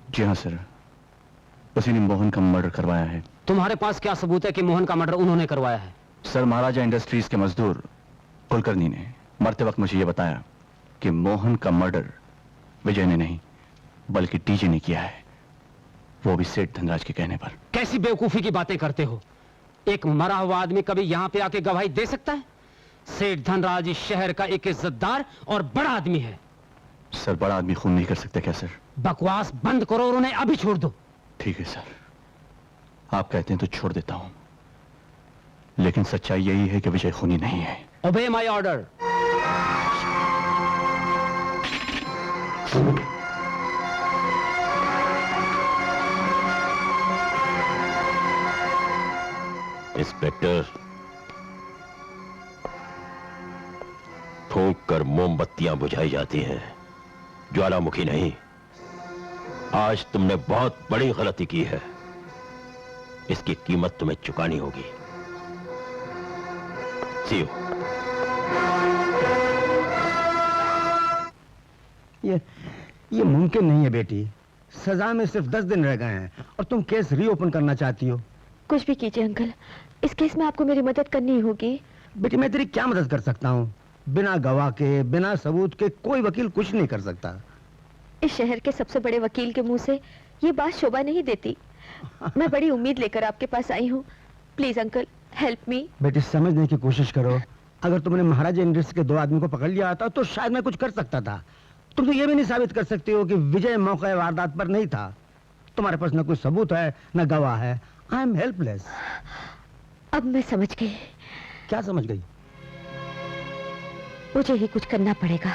जी हाँ सर, उसी ने मोहन का मर्डर करवाया है। तुम्हारे पास क्या सबूत है कि मोहन का मर्डर उन्होंने करवाया है? सर, महाराजा इंडस्ट्रीज के मजदूर कुलकर्णी ने मरते वक्त मुझे यह बताया कि मोहन का मर्डर विजय ने नहीं बल्कि डीजे ने किया है, वो भी सेठ धनराज के कहने पर। कैसी बेवकूफी की बातें करते हो? एक मरा हुआ आदमी कभी यहाँ पे आके गवाही दे सकता है? सेठ धनराज इस शहर का एक इज्जतदार और बड़ा आदमी है। सर, बड़ा आदमी खून नहीं कर सकता क्या सर? बकवास बंद करो और उन्हें अभी छोड़ दो। ठीक है सर, आप कहते हैं तो छोड़ देता हूं, लेकिन सच्चाई यही है कि विजय खूनी नहीं है। ओबे माय ऑर्डर। इंस्पेक्टर, फूंक कर मोमबत्तियां बुझाई जाती हैं, ज्वालामुखी नहीं। आज तुमने बहुत बड़ी गलती की है, इसकी कीमत तुम्हें चुकानी होगी। See you. ये मुमकिन नहीं है बेटी। सजा में सिर्फ 10 दिन रह गए हैं और तुम केस रीओपन करना चाहती हो। कुछ भी कीजिए अंकल, इस केस में आपको मेरी मदद करनी होगी। बेटी, मैं तेरी क्या मदद कर सकता हूँ? बिना गवाह के, बिना सबूत के कोई वकील कुछ नहीं कर सकता। इस शहर के सबसे बड़े वकील के मुंह से ये बात शोभा नहीं देती। मैं बड़ी उम्मीद लेकर आपके पास आई हूँ। Please uncle help me. बेटी समझने की कोशिश करो। अगर तुमने महाराजा इंडस्ट्री के 2 आदमी को पकड़ लिया था तो शायद मैं कुछ कर सकता था। तुम तो ये भी नहीं साबित कर सकती हो कि विजय मौके वारदात पर नहीं था। तुम्हारे पास न कोई सबूत है न गवाह है। I am helpless. अब मैं समझ गई। क्या समझ गई? मुझे ही कुछ करना पड़ेगा।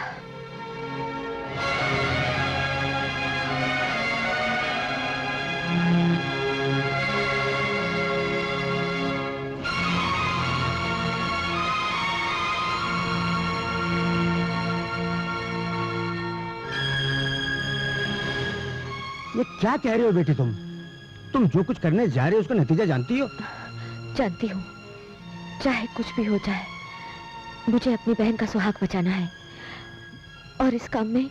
ये क्या कह रहे हो बेटी? तुम जो कुछ करने जा रहे हो उसका नतीजा जानती हो? जानती हूँ। चाहे कुछ भी हो जाए, मुझे अपनी बहन का सुहाग बचाना है और इस काम में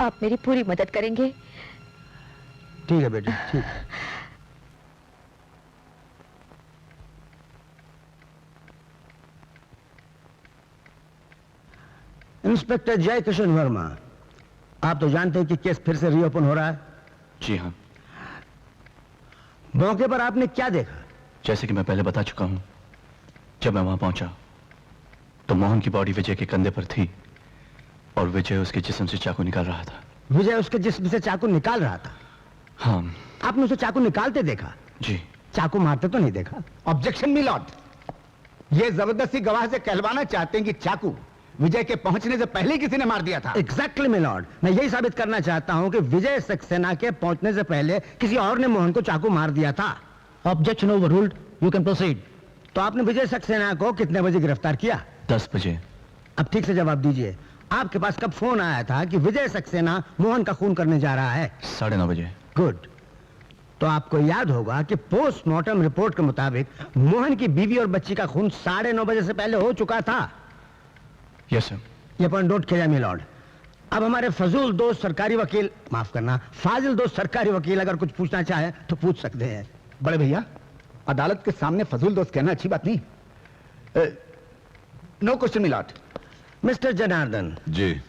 आप मेरी पूरी मदद करेंगे। ठीक है बेटी, ठीक। इंस्पेक्टर जय किशन वर्मा, आप तो जानते हैं कि केस फिर से रीओपन हो रहा है। जी हाँ। मौके पर आपने क्या देखा? जैसे कि मैं पहले बता चुका हूं, जब मैं वहां पहुंचा तो मोहन की बॉडी विजय के कंधे पर थी और विजय उसके जिस्म से चाकू निकाल रहा था। विजय उसके जिस्म से चाकू निकाल रहा था? हाँ। आपने उसे चाकू निकालते देखा? जी। चाकू मारते तो नहीं देखा। ऑब्जेक्शन मिलॉर्ड, ये जबरदस्ती गवाह से कहलवाना चाहते हैं कि चाकू विजय के पहुंचने से पहले किसी ने मार दिया था। एग्जैक्टली मिलॉर्ड, मैं यही साबित करना चाहता हूं कि विजय सक्सेना के पहुंचने से पहले किसी और ने मोहन को चाकू मार दिया था। Objection overruled, you can proceed. तो आपने विजय सक्सेना को कितने बजे गिरफ्तार किया? 10 बजे। अब ठीक से जवाब दीजिए, आपके पास कब फोन आया था कि विजय सक्सेना मोहन का खून करने जा रहा है? 9:30 बजे। गुड। तो आपको याद होगा कि पोस्टमार्टम रिपोर्ट के मुताबिक मोहन की बीवी और बच्ची का खून 9:30 बजे से पहले हो चुका था। Yes sir. ये पॉइंट नोट किया मिलॉर्ड। अब हमारे फजूल दोस्त सरकारी वकील, माफ करना, फाजिल दोस्त सरकारी वकील अगर कुछ पूछना चाहे तो पूछ सकते हैं। बड़े भैया, अदालत के सामने फजूल दोस्त कहना अच्छी बात नहीं। No question milord. Mister Janardan ji.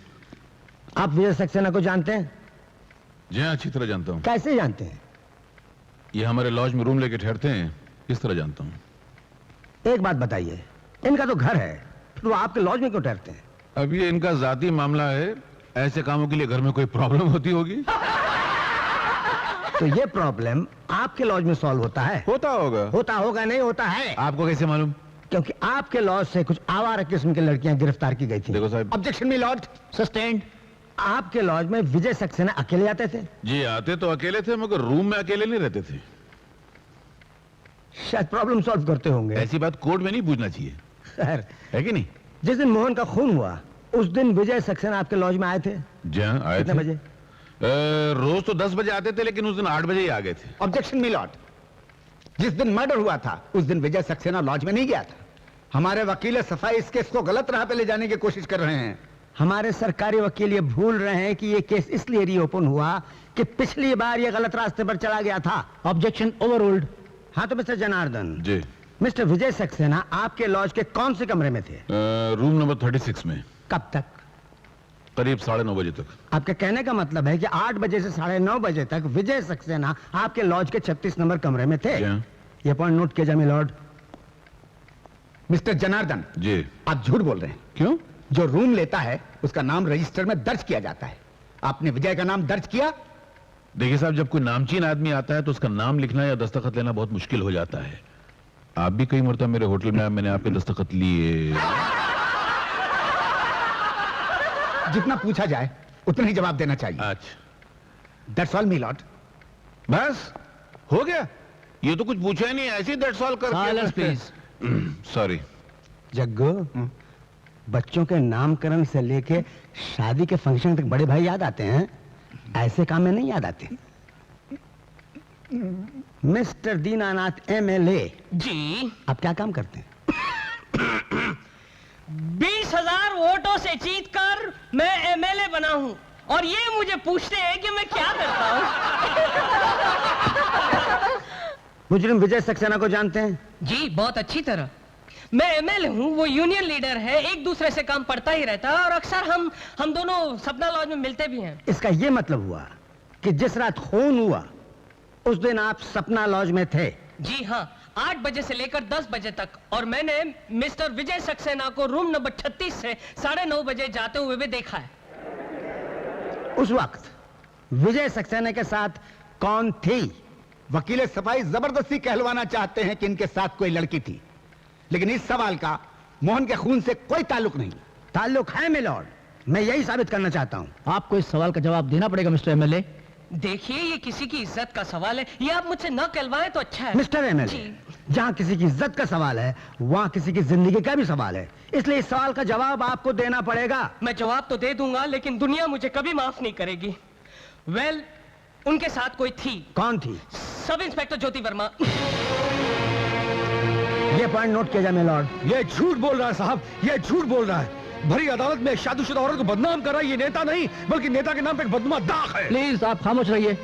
आप विजय सक्सेना को जानते हैं? जी हाँ, अच्छी तरह जानता हूँ। कैसे जानते हैं? ये हमारे लॉज में रूम लेके ठहरते हैं, इस तरह जानता हूँ। एक बात बताइए, इनका तो घर है, फिर वो आपके लॉज में क्यों ठहरते हैं? अब ये इनका जाती मामला है, ऐसे कामों के लिए घर में कोई प्रॉब्लम होती होगी। तो ये प्रॉब्लम आपके लॉज में सॉल्व होता है? होता होगा। होता होगा नहीं होता है। आपको कैसे मालूम? क्योंकि आपके लॉज से कुछ आवारा किस्म की लड़कियां गिरफ्तार की गई थी। देखो साहब। Objection milord. सस्टेन्ड। आपके लॉज में विजय सक्सेना अकेले आते थे? जी आते तो अकेले थे, मगर रूम में अकेले नहीं रहते थे। शायद प्रॉब्लम सॉल्व करते होंगे। ऐसी बात कोर्ट में नहीं पूछना चाहिए, है कि नहीं? जिस दिन मोहन का खून हुआ उस दिन विजय सक्सेना आपके लॉज में आए थे? जी हाँ, आए थे। कितने बजे? रोज तो 10 बजे आते थे, लेकिन उस दिन 8 बजे ही आ गए थे। ऑब्जेक्शन मिलॉर्ड, जिस दिन मर्डर हुआ था उस दिन विजय सक्सेना लॉज में नहीं गया था। हमारे वकील सफाई इस केस को गलत राह पे ले जाने की कोशिश कर रहे हैं। हमारे सरकारी वकील ये भूल रहे हैं कि ये केस इसलिए रीओपन हुआ कि पिछली बार ये गलत रास्ते पर चला गया था। Objection overruled. हाँ तो मिस्टर जनार्दन जी। मिस्टर विजय सक्सेना आपके लॉज के कौन से कमरे में थे? रूम नंबर 36 में। कब तक? करीब 9:30 बजे तक। आपके कहने का मतलब है कि 8 बजे से 9:30 बजे तक विजय सक्सेना आपके लॉज के 36 नंबर कमरे में थे। ये पॉइंट नोट किया जाए मिलॉर्ड। मिस्टर जनार्दन जी, आप झूठ बोल रहे हैं। क्यों? जो रूम लेता है उसका नाम रजिस्टर में दर्ज किया जाता है। आपने विजय का नाम दर्ज किया? देखिए साहब, जब कोई नामचीन आदमी आता है तो उसका नाम लिखना या दस्तखत लेना बहुत मुश्किल हो जाता है। आप भी कई मरतबा मेरे होटल में मैंने आपके दस्तखत लिए। जितना पूछा जाए उतना ही जवाब देना चाहिए। अच्छा, दैट्स ऑल मिलॉर्ड। बस हो गया? ये तो कुछ पूछा ही नहीं, ऐसे ही that's all silence please. Sorry. Jaggu, बच्चों के नामकरण से लेके शादी के फंक्शन तक बड़े भाई याद आते हैं, ऐसे काम में नहीं याद आते। मिस्टर दीनानाथ एमएलए जी, आप क्या काम करते हैं? 20,000 वोटों से जीतकर मैं एमएलए बना हूं और ये मुझे पूछते हैं कि मैं क्या करता हूं। मुजरिम विजय सक्सेना को जानते हैं? जी, बहुत अच्छी तरह। मैं एमएलए हूँ, वो यूनियन लीडर है, एक दूसरे से काम पड़ता ही रहता है और अक्सर हम दोनों सपना लॉज में मिलते भी हैं। इसका ये मतलब हुआ कि जिस रात खून हुआ उस दिन आप सपना लॉज में थे? जी हाँ, 8 बजे से लेकर 10 बजे तक, और मैंने मिस्टर विजय सक्सेना को रूम नंबर 36 से 9:30 बजे जाते हुए भी देखा है। उस वक्त विजय सक्सेना के साथ कौन थी? वकील सफाई जबरदस्ती कहलवाना चाहते हैं कि इनके साथ कोई लड़की थी, लेकिन इस सवाल का मोहन के खून से कोई ताल्लुक नहीं। ताल्लुक है मिलॉर्ड, मैं यही साबित करना चाहता हूं। आपको इस सवाल का जवाब देना पड़ेगा मिस्टर एमएलए। देखिए, ये किसी की इज्जत का सवाल है, ये आप मुझसे न कहलवाएं तो अच्छा है। मिस्टर एमएलए, जहां किसी की इज्जत का सवाल है वहां किसी की जिंदगी का भी सवाल है, इसलिए इस सवाल का जवाब आपको देना पड़ेगा। मैं जवाब तो दे दूंगा, लेकिन दुनिया मुझे कभी माफ नहीं करेगी। वेल, उनके साथ कोई थी। कौन थी? सब इंस्पेक्टर ज्योति वर्मा। ये पॉइंट नोट किया जाए मिलॉर्ड। ये झूठ बोल रहा है साहब, ये झूठ बोल रहा है। भरी अदालत में शादीशुदा औरत को बदनाम कर रहा है। ये नेता नहीं बल्कि नेता के नाम पे एक बदनुमा दाग है। प्लीज आप खामोश रहिए।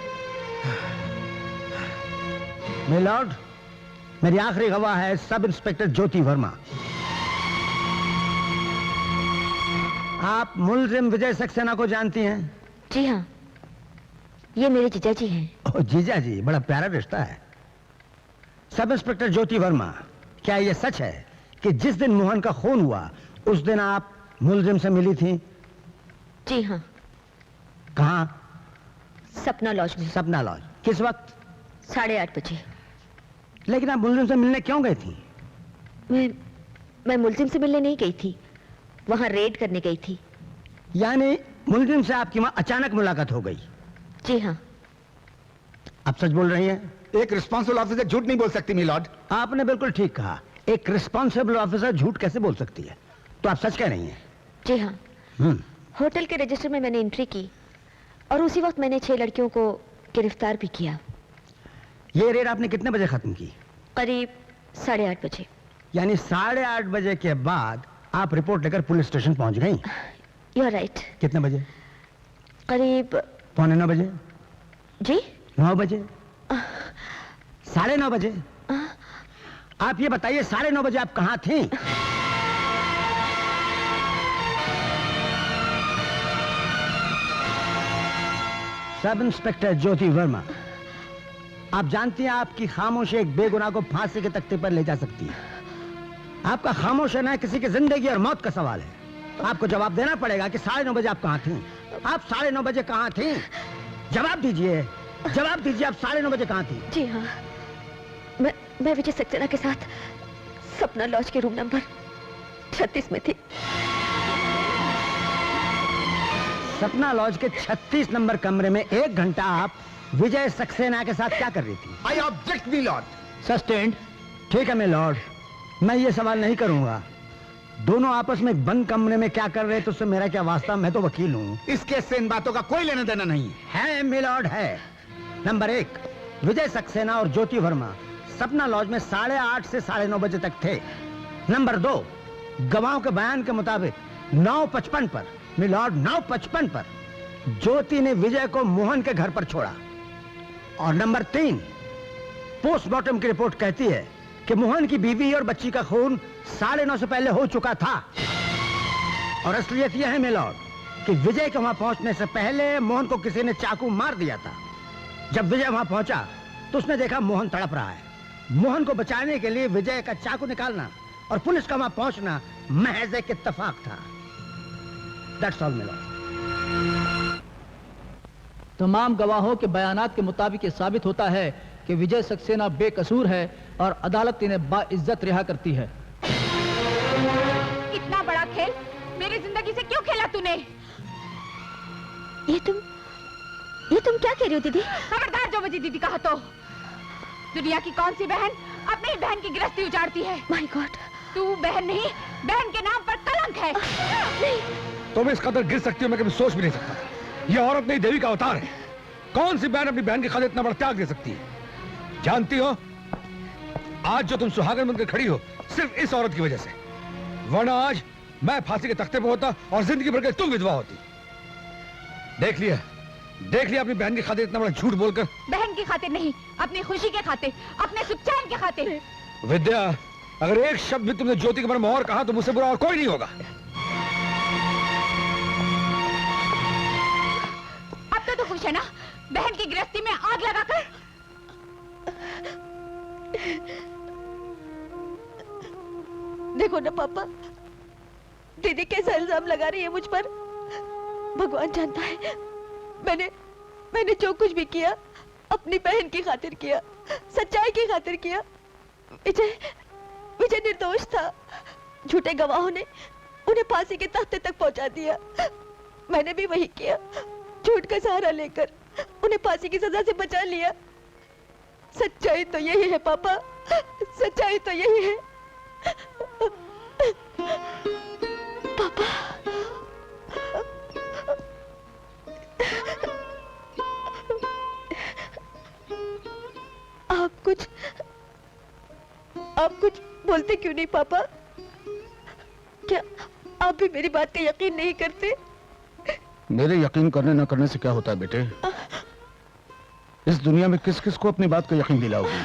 मिलॉर्ड, मेरी आखिरी गवाह है सब इंस्पेक्टर ज्योति वर्मा। आप मुलजिम विजय सक्सेना को जानती हैं? जी हाँ, ये मेरे जीजा जी हैं। ओ जीजा जी, बड़ा प्यारा रिश्ता है। सब इंस्पेक्टर ज्योति वर्मा, क्या यह सच है कि जिस दिन मोहन का खून हुआ उस दिन आप मुलजिम से मिली थी? जी हाँ। कहाँ? सपना लॉज में। सपना लॉज। किस वक्त? 8:30 बजे। लेकिन आप मुलजिम से मिलने क्यों गई थी? मैं मुलजिम से मिलने नहीं गई थी, वहां रेड करने गई थी। यानी मुलजिम से आपकी वहां अचानक मुलाकात हो गई? जी हाँ। आप सच बोल रही हैं? एक रिस्पॉन्सिबल ऑफिसर झूठ नहीं बोल सकती मिलॉर्ड। आपने बिल्कुल ठीक कहा, एक रिस्पॉन्सिबल ऑफिसर झूठ कैसे बोल सकती है? तो आप सच कह रही हैं? जी हाँ। होटल के रजिस्टर में मैंने एंट्री की और उसी वक्त मैंने 6 लड़कियों को गिरफ्तार भी किया। ये रेड आपने कितने बजे खत्म की? करीब 8:30 बजे। यानी 8:30 बजे के बाद आप रिपोर्ट लेकर पुलिस स्टेशन पहुंच गई? You are right. कितने बजे? करीब 8:45 बजे। जी? 9 बजे? 9:30 बजे? आप ये बताइए 9:30 बजे आप कहां थी? सब इंस्पेक्टर ज्योति वर्मा, आप जानती हैं आपकी खामोशी एक बेगुनाह को फांसी के तख्ते पर ले जा सकती है। आपका खामोश रहना किसी की जिंदगी और मौत का सवाल है। आपको जवाब देना पड़ेगा कि 9:30 बजे आप कहां थी? आप 9:30 बजे कहां थी? जवाब दीजिए, जवाब दीजिए, आप 9:30 बजे कहां थी? जी हाँ, मैं विजय सक्सेना के साथ सपना लॉज के रूम नंबर 36 में थी। सपना लॉज के 36 नंबर कमरे में 1 घंटा आप विजय सक्सेना के साथ क्या कर रही थी? I object me Lord. Sustained. ठीक है मैं लॉर्ड, मैं ये सवाल नहीं करूंगा। दोनों आपस में एक बंद कमरे में क्या कर रहे थे उससे मेरा क्या वास्ता? मैं तो वकील हूं। इस केस से इन बातों का कोई लेना देना नहीं है मिलॉर्ड, है। नंबर 1, विजय सक्सेना और ज्योति वर्मा सपना लॉज में 8:30 से 9:30 बजे तक थे। नंबर 2, गवाहों के बयान के मुताबिक 9:55 पर, मिलॉर्ड 9:55 पर ज्योति ने विजय को मोहन के घर पर छोड़ा। और नंबर 3, पोस्टमार्टम की रिपोर्ट कहती है कि मोहन की बीवी और बच्ची का खून 9:30 से पहले हो चुका था। और असलियत यह है मिलॉर्ड कि विजय के वहां पहुंचने से पहले मोहन को किसी ने चाकू मार दिया था। जब विजय वहां पहुंचा तो उसने देखा मोहन तड़प रहा है। मोहन को बचाने के लिए विजय का चाकू निकालना और पुलिस का वहां पहुंचना महज एक इत्तेफाक था। That's all, milord. तमाम गवाहों के बयानात के मुताबिक ये साबित होता है कि विजय सक्सेना बेकसूर है और अदालत इन्हें बाइज्जत रिहा करती है। इतना बड़ा खेल मेरी जिंदगी से क्यों खेला तूने? ये तुम क्या कह रही हो दीदी? खबरदार जो मुझे दीदी कहा तो। दुनिया की कौन सी बहन अपनी बहन की गिरफ्ती उजाड़ती है? माय गॉड, तू बहन नहीं, बहन के नाम पर कलंक है। नहीं, तुम इस कदर गिर सकती हो मैं कभी सोच भी नहीं सकता। ये औरत नहीं देवी का अवतार है। कौन सी बहन अपनी बहन की खातिर इतना बड़ा त्याग दे सकती है? जानती हो, आज जो तुम सुहागन बनकर खड़ी हो सिर्फ इस औरत की वजह से, वरना आज मैं फांसी के तख्ते पर होता और जिंदगी भर के तुम विधवा होती। देख लिया अपनी बहन की खातिर इतना बड़ा झूठ बोलकर। बहन की खातिर नहीं, अपनी खुशी के खातिर, अपने सुख चैन के खातिर। विद्या, अगर एक शब्द भी तुमने ज्योति के बारे में और कहा तो मुझसे बुरा और कोई नहीं होगा। अब तो खुश है ना, बहन की गृहस्थी में आग लगाकर। देखो ना पापा, दीदी कैसा इल्जाम लगा रही है मुझ पर। भगवान जानता है मैंने जो कुछ भी किया अपनी बहन की खातिर किया, सच्चाई की खातिर किया। विजय निर्दोष था। झूठे गवाहों ने उन्हें फांसी के तख्ते तक पहुंचा दिया। मैंने भी वही किया, झूठ का सहारा लेकर उन्हें फांसी की सजा से बचा लिया। सच्चाई तो यही है पापा, सच्चाई तो यही है। पापा, आप कुछ बोलते क्यों नहीं पापा? क्या आप भी मेरी बात का यकीन नहीं करते? मेरे यकीन करने न करने से क्या होता है बेटे? इस दुनिया में किस किस को अपनी बात का यकीन दिलाओगी?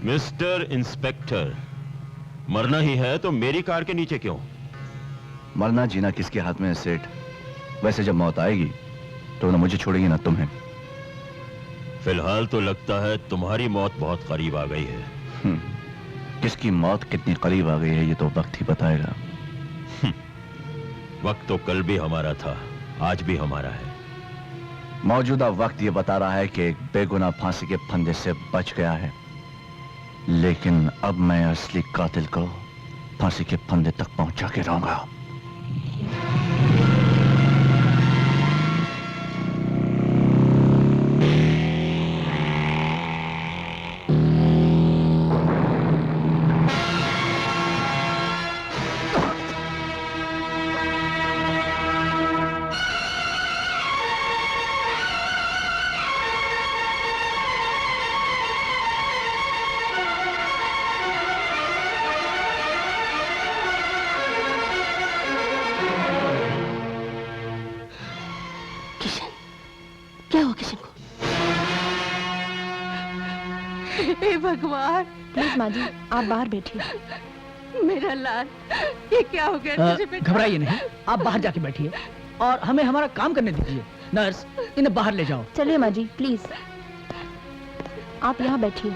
मिस्टर इंस्पेक्टर, मरना ही है तो मेरी कार के नीचे क्यों? मरना जीना किसके हाथ में है सेठ? वैसे जब मौत आएगी तो ना मुझे छोड़ेगी ना तुम्हें। फिलहाल तो लगता है तुम्हारी मौत बहुत करीब आ गई है। किसकी मौत कितनी करीब आ गई है ये तो वक्त ही बताएगा। वक्त तो कल भी हमारा था, आज भी हमारा है। मौजूदा वक्त ये बता रहा है कि एक बेगुनाह फांसी के फंदे से बच गया है, लेकिन अब मैं असली कातिल को फांसी के फंदे तक पहुंचा के रहूंगा। भगवान, प्लीज माँ जी आप बाहर बैठिए। मेरा लाल, ये क्या हो गया तुझे बेटा? घबराइए नहीं, आप बाहर जाके बैठिए और हमें हमारा काम करने दीजिए। नर्स, इन्हें बाहर ले जाओ। चलिए माँ जी, प्लीज आप यहाँ बैठिए।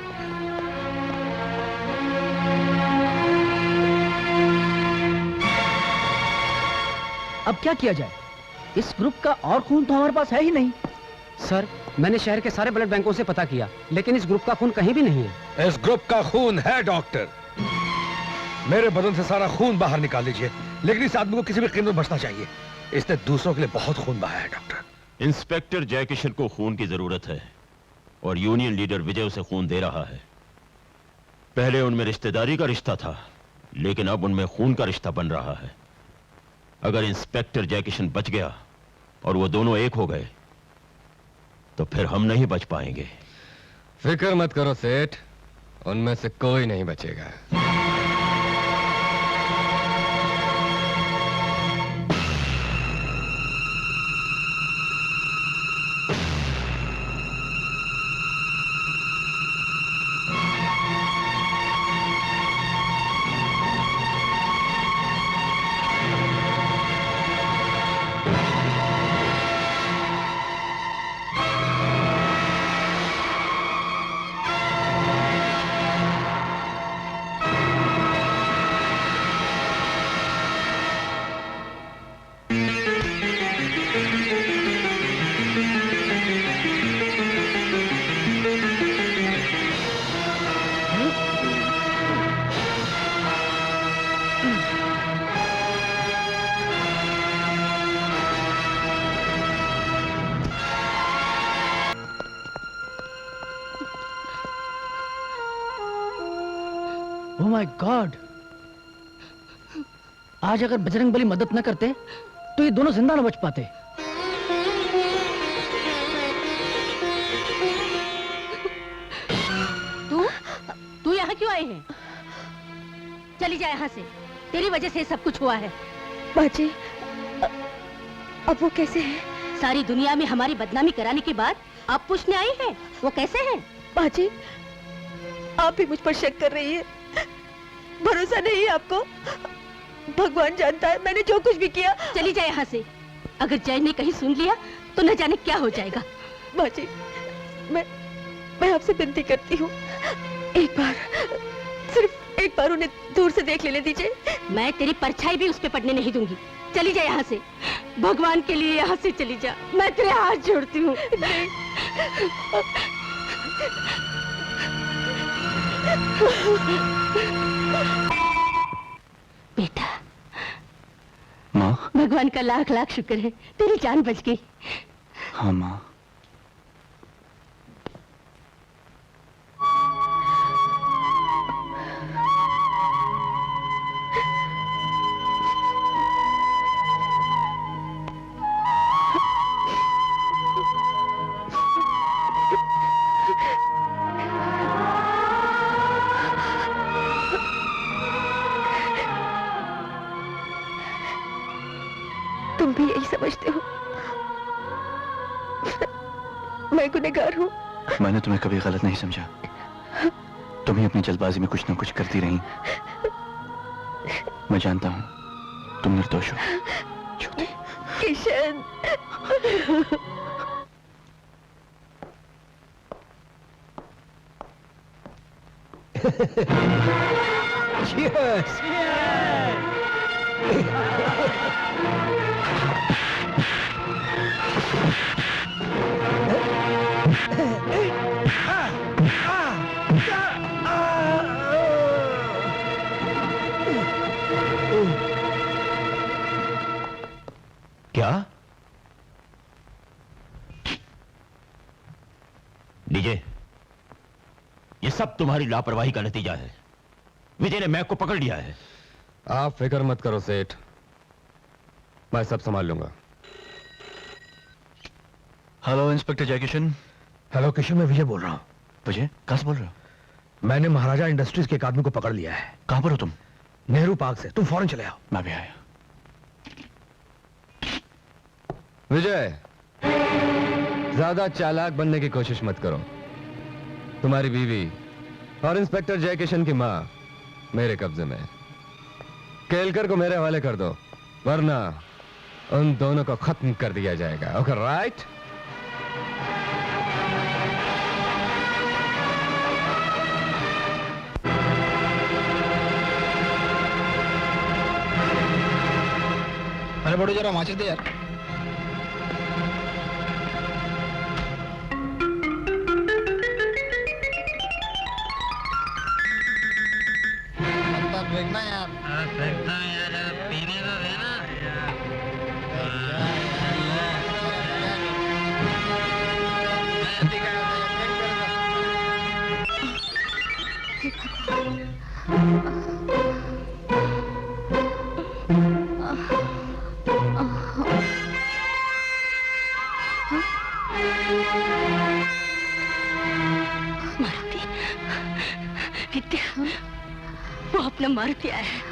अब क्या किया जाए? इस ग्रुप का और खून तो हमारे पास है ही नहीं। सर, मैंने शहर के सारे ब्लड बैंकों से पता किया, लेकिन इस ग्रुप का खून कहीं भी नहीं है। इस ग्रुप का खून है डॉक्टर। मेरे बदन से सारा खून बाहर निकाल लीजिए, लेकिन इस आदमी को किसी भी कीमत बचना चाहिए। इसने दूसरों के लिए बहुत खून बहाया है डॉक्टर। इंस्पेक्टर जयकिशन को खून की जरूरत है और यूनियन लीडर विजय उसे खून दे रहा है। पहले उनमें रिश्तेदारी का रिश्ता था, लेकिन अब उनमें खून का रिश्ता बन रहा है। अगर इंस्पेक्टर जयकिशन बच गया और वो दोनों एक हो गए तो फिर हम नहीं बच पाएंगे। फिक्र मत करो सेठ, उनमें से कोई नहीं बचेगा। ओह माय गॉड, आज अगर बजरंगबली मदद न करते तो ये दोनों जिंदा न बच पाते। तू यहाँ क्यों आई है? चली जा यहाँ से, तेरी वजह से सब कुछ हुआ है। बाजी, अब वो कैसे है? सारी दुनिया में हमारी बदनामी कराने के बाद अब पूछने आई है वो कैसे है? बाजी, आप भी मुझ पर शक कर रही है? भरोसा नहीं है आपको? भगवान जानता है मैंने जो कुछ भी किया। चली जाए यहाँ से, अगर जय ने कहीं सुन लिया तो न जाने क्या हो जाएगा। बाजी, मैं आपसे विनती करती हूँ, एक बार, सिर्फ एक बार उन्हें दूर से देख लेने दीजिए। मैं तेरी परछाई भी उस पे पड़ने नहीं दूंगी। चली जा यहाँ से, भगवान के लिए यहाँ से चली जा, मैं तेरे हाथ जोड़ती हूँ। बेटा, माँ, भगवान का लाख लाख शुक्र है तेरी जान बच गई। हाँ माँ। तुम भी यही समझते हो? मैं गुनहगार हूँ? मैंने तुम्हें कभी गलत नहीं समझा। तुम ही अपनी जल्दबाजी में कुछ ना कुछ करती रही। मैं जानता हूँ तुम निर्दोष हो। किशन, Cheers! क्या? डीजे, ये सब तुम्हारी लापरवाही का नतीजा है। विजय ने मैक को पकड़ लिया है। आप फिक्र मत करो सेठ, मैं सब संभाल लूंगा। Hello inspector Jaikishan. Hello Kishan, मैं विजय बोल रहा हूँ। विजय, कहाँ से बोल रहे हो? मैंने महाराजा इंडस्ट्रीज के एक आदमी को पकड़ लिया है। कहाँ पर हो तुम? नेहरू पार्क से। तुम फौरन चले आओ। मैं भी आया। विजय, ज्यादा चालाक बनने की कोशिश मत करो। तुम्हारी बीवी और इंस्पेक्टर जयकिशन की मां मेरे कब्जे में है। केलकर को मेरे हवाले कर दो, वरना उन दोनों को खत्म कर दिया जाएगा। Okay, right? अरे बड़ो, जरा माचिस दे यार। देखना यार, पीने का देना। मारुति, विद्या, वो अपना मारुति आया है।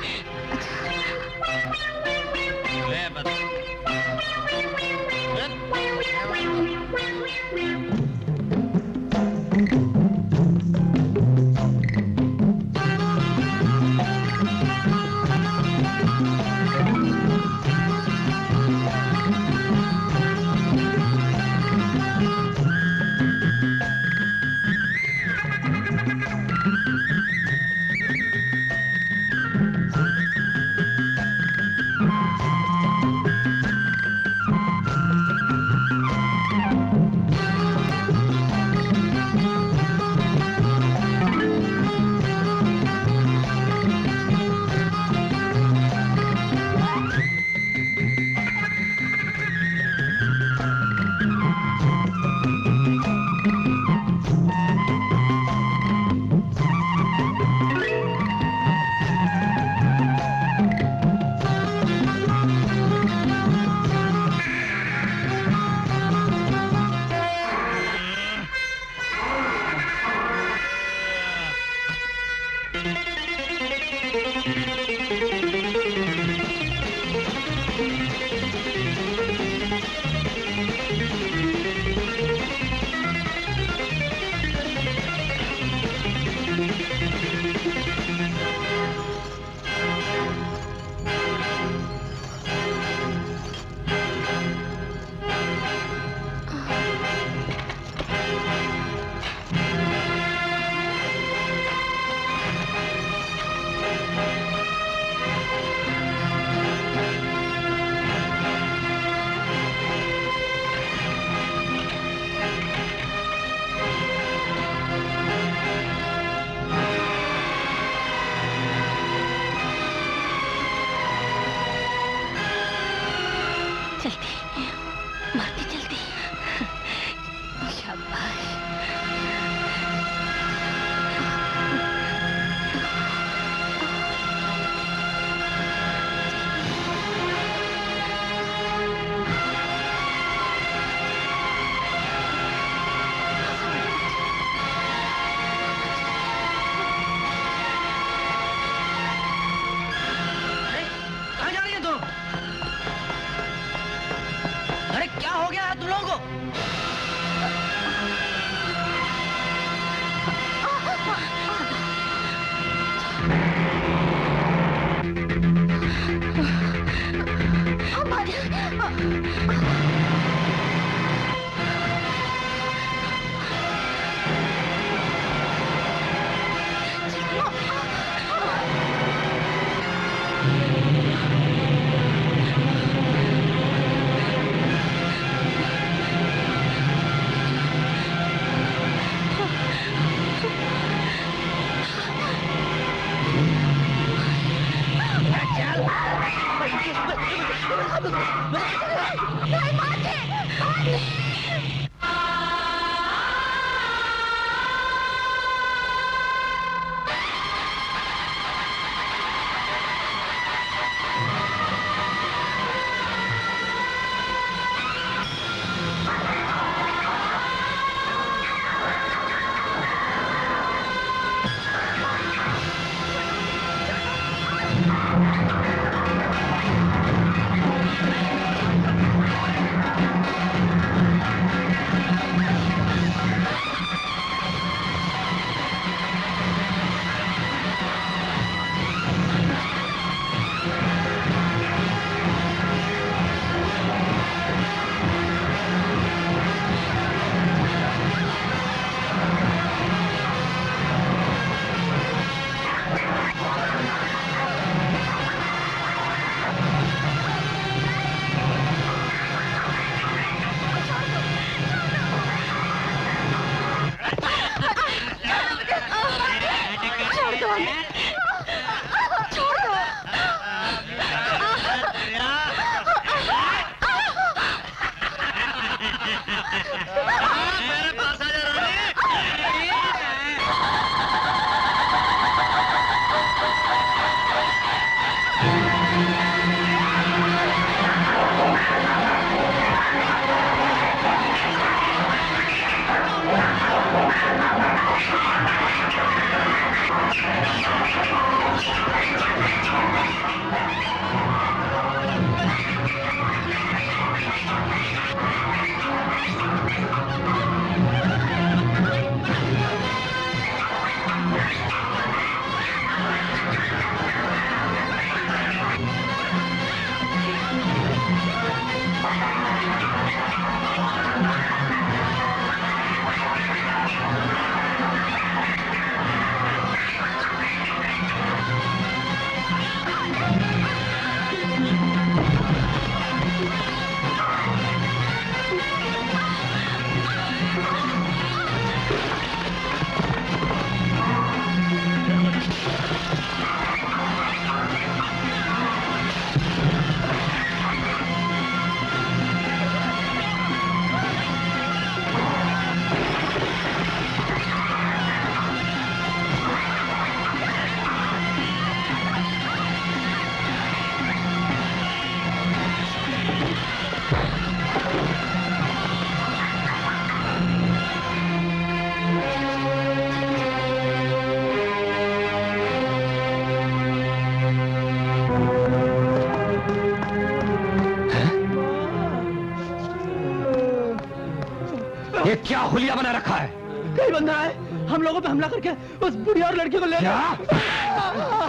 क्या हुलिया बना रखा है? कई बंदा है, हम लोगों पे हमला करके उस बुढ़िया और लड़की को ले क्या?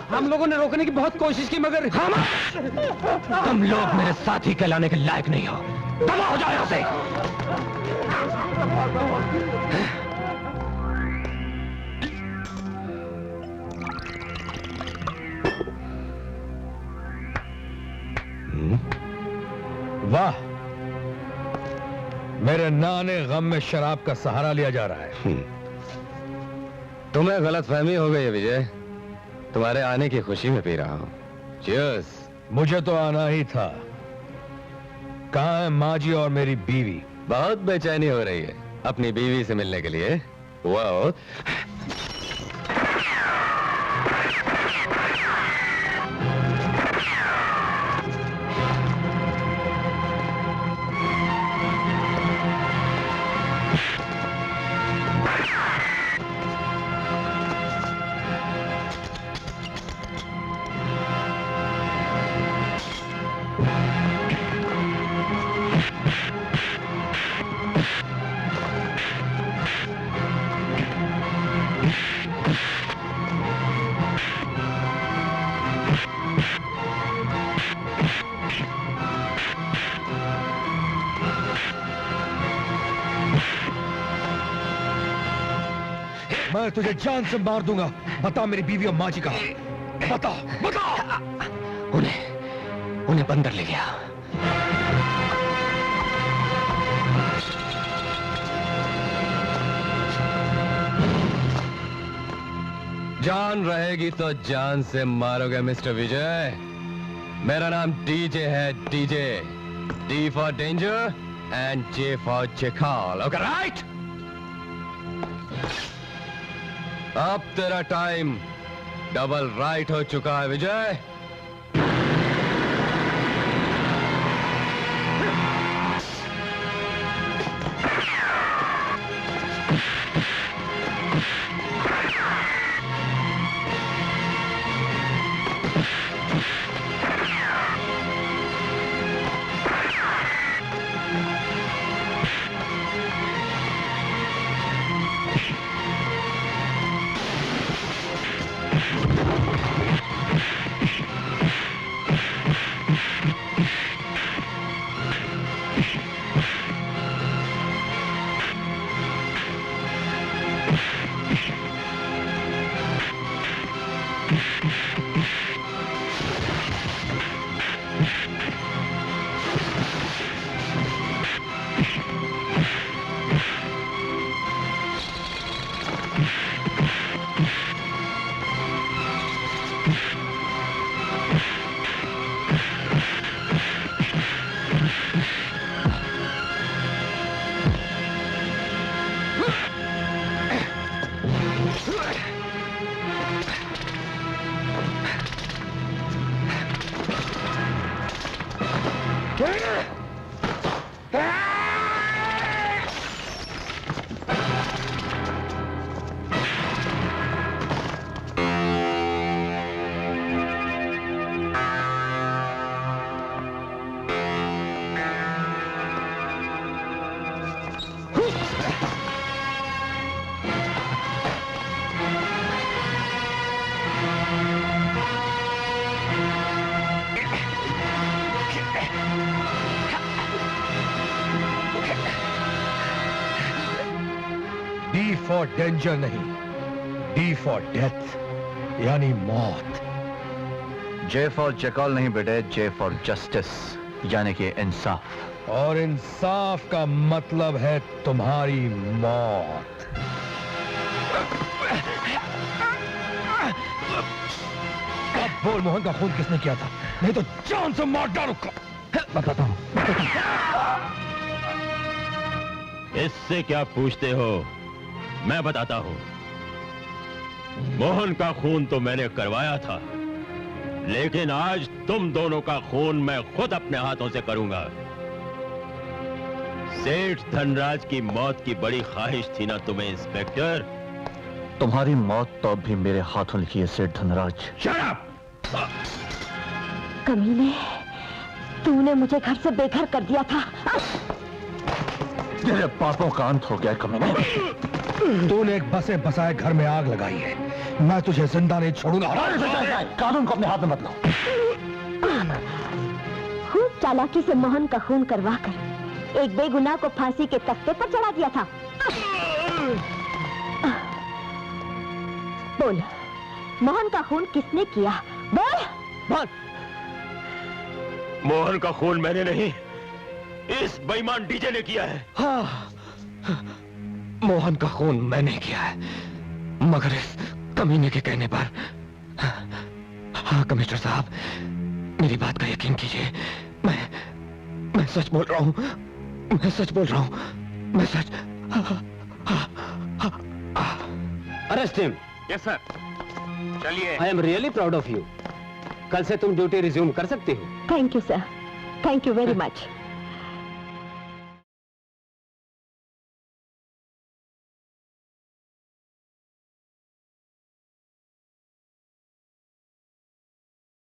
हम लोगों ने रोकने की बहुत कोशिश की मगर तुम लोग मेरे साथी कहलाने के लायक नहीं हो। दबा हो जाओ यहां से। वाह, मेरे नाने गम में शराब का सहारा लिया जा रहा है। तुम्हें गलतफहमी हो गई है विजय। तुम्हारे आने की खुशी में पी रहा हूं। चीयर्स। मुझे तो आना ही था। कहाँ है माँ जी और मेरी बीवी? बहुत बेचैनी हो रही है अपनी बीवी से मिलने के लिए। वाह, मैं तुझे जान से मार दूंगा। बता मेरी बीवी और माँ जी कहाँ? बता, बता। उन्हें बंदर ले गया। जान रहेगी तो जान से मारोगे मिस्टर विजय। मेरा नाम डीजे है, DJ. D for danger and J for चिकाल। Okay right? अब तेरा टाइम डबल राइट हो चुका है विजय। डी फॉर डेंजर नहीं, डी फॉर डेथ, यानी मौत। जे फॉर जैकल नहीं बेटे, जे फॉर जस्टिस, यानी कि इंसाफ। और इंसाफ का मतलब है तुम्हारी मौत। अब बोल, मोहन का खून किसने किया था? नहीं तो जान से मार डालूंगा। बताता हूं। इससे क्या पूछते हो? मैं बताता हूं। मोहन का खून तो मैंने करवाया था, लेकिन आज तुम दोनों का खून मैं खुद अपने हाथों से करूंगा। सेठ धनराज की मौत की बड़ी ख्वाहिश थी ना तुम्हें इंस्पेक्टर? तुम्हारी मौत तो अब भी मेरे हाथों लिखी है सेठ धनराज। Shut up! कमीने, तूने मुझे घर से बेघर कर दिया था। तेरे पापों का अंत हो गया कमीने। तूने एक बसे बसाए घर में आग लगाई है, मैं तुझे जिंदा नहीं छोड़ूंगा। कानून को अपने हाथ में मत लो। खूब चालाकी से मोहन का खून करवाकर एक बेगुनाह को फांसी के तख्ते पर चढ़ा दिया था। बोल, मोहन का खून किसने किया? बोल। बोल। मोहन का खून मैंने नहीं, इस बेईमान डीजे ने किया है। हाँ, मोहन का खून मैंने किया है, मगर इस कमीने के कहने पर। हाँ कमिश्नर साहब, मेरी बात का यकीन कीजिए, मैं सच बोल रहा हूँ, मैं सच बोल रहा हूँ, मैं सच। Arrest him. Yes sir. चलिए। I am really proud of you. कल से तुम ड्यूटी रिज्यूम कर सकते हो। Thank you sir, thank you very much.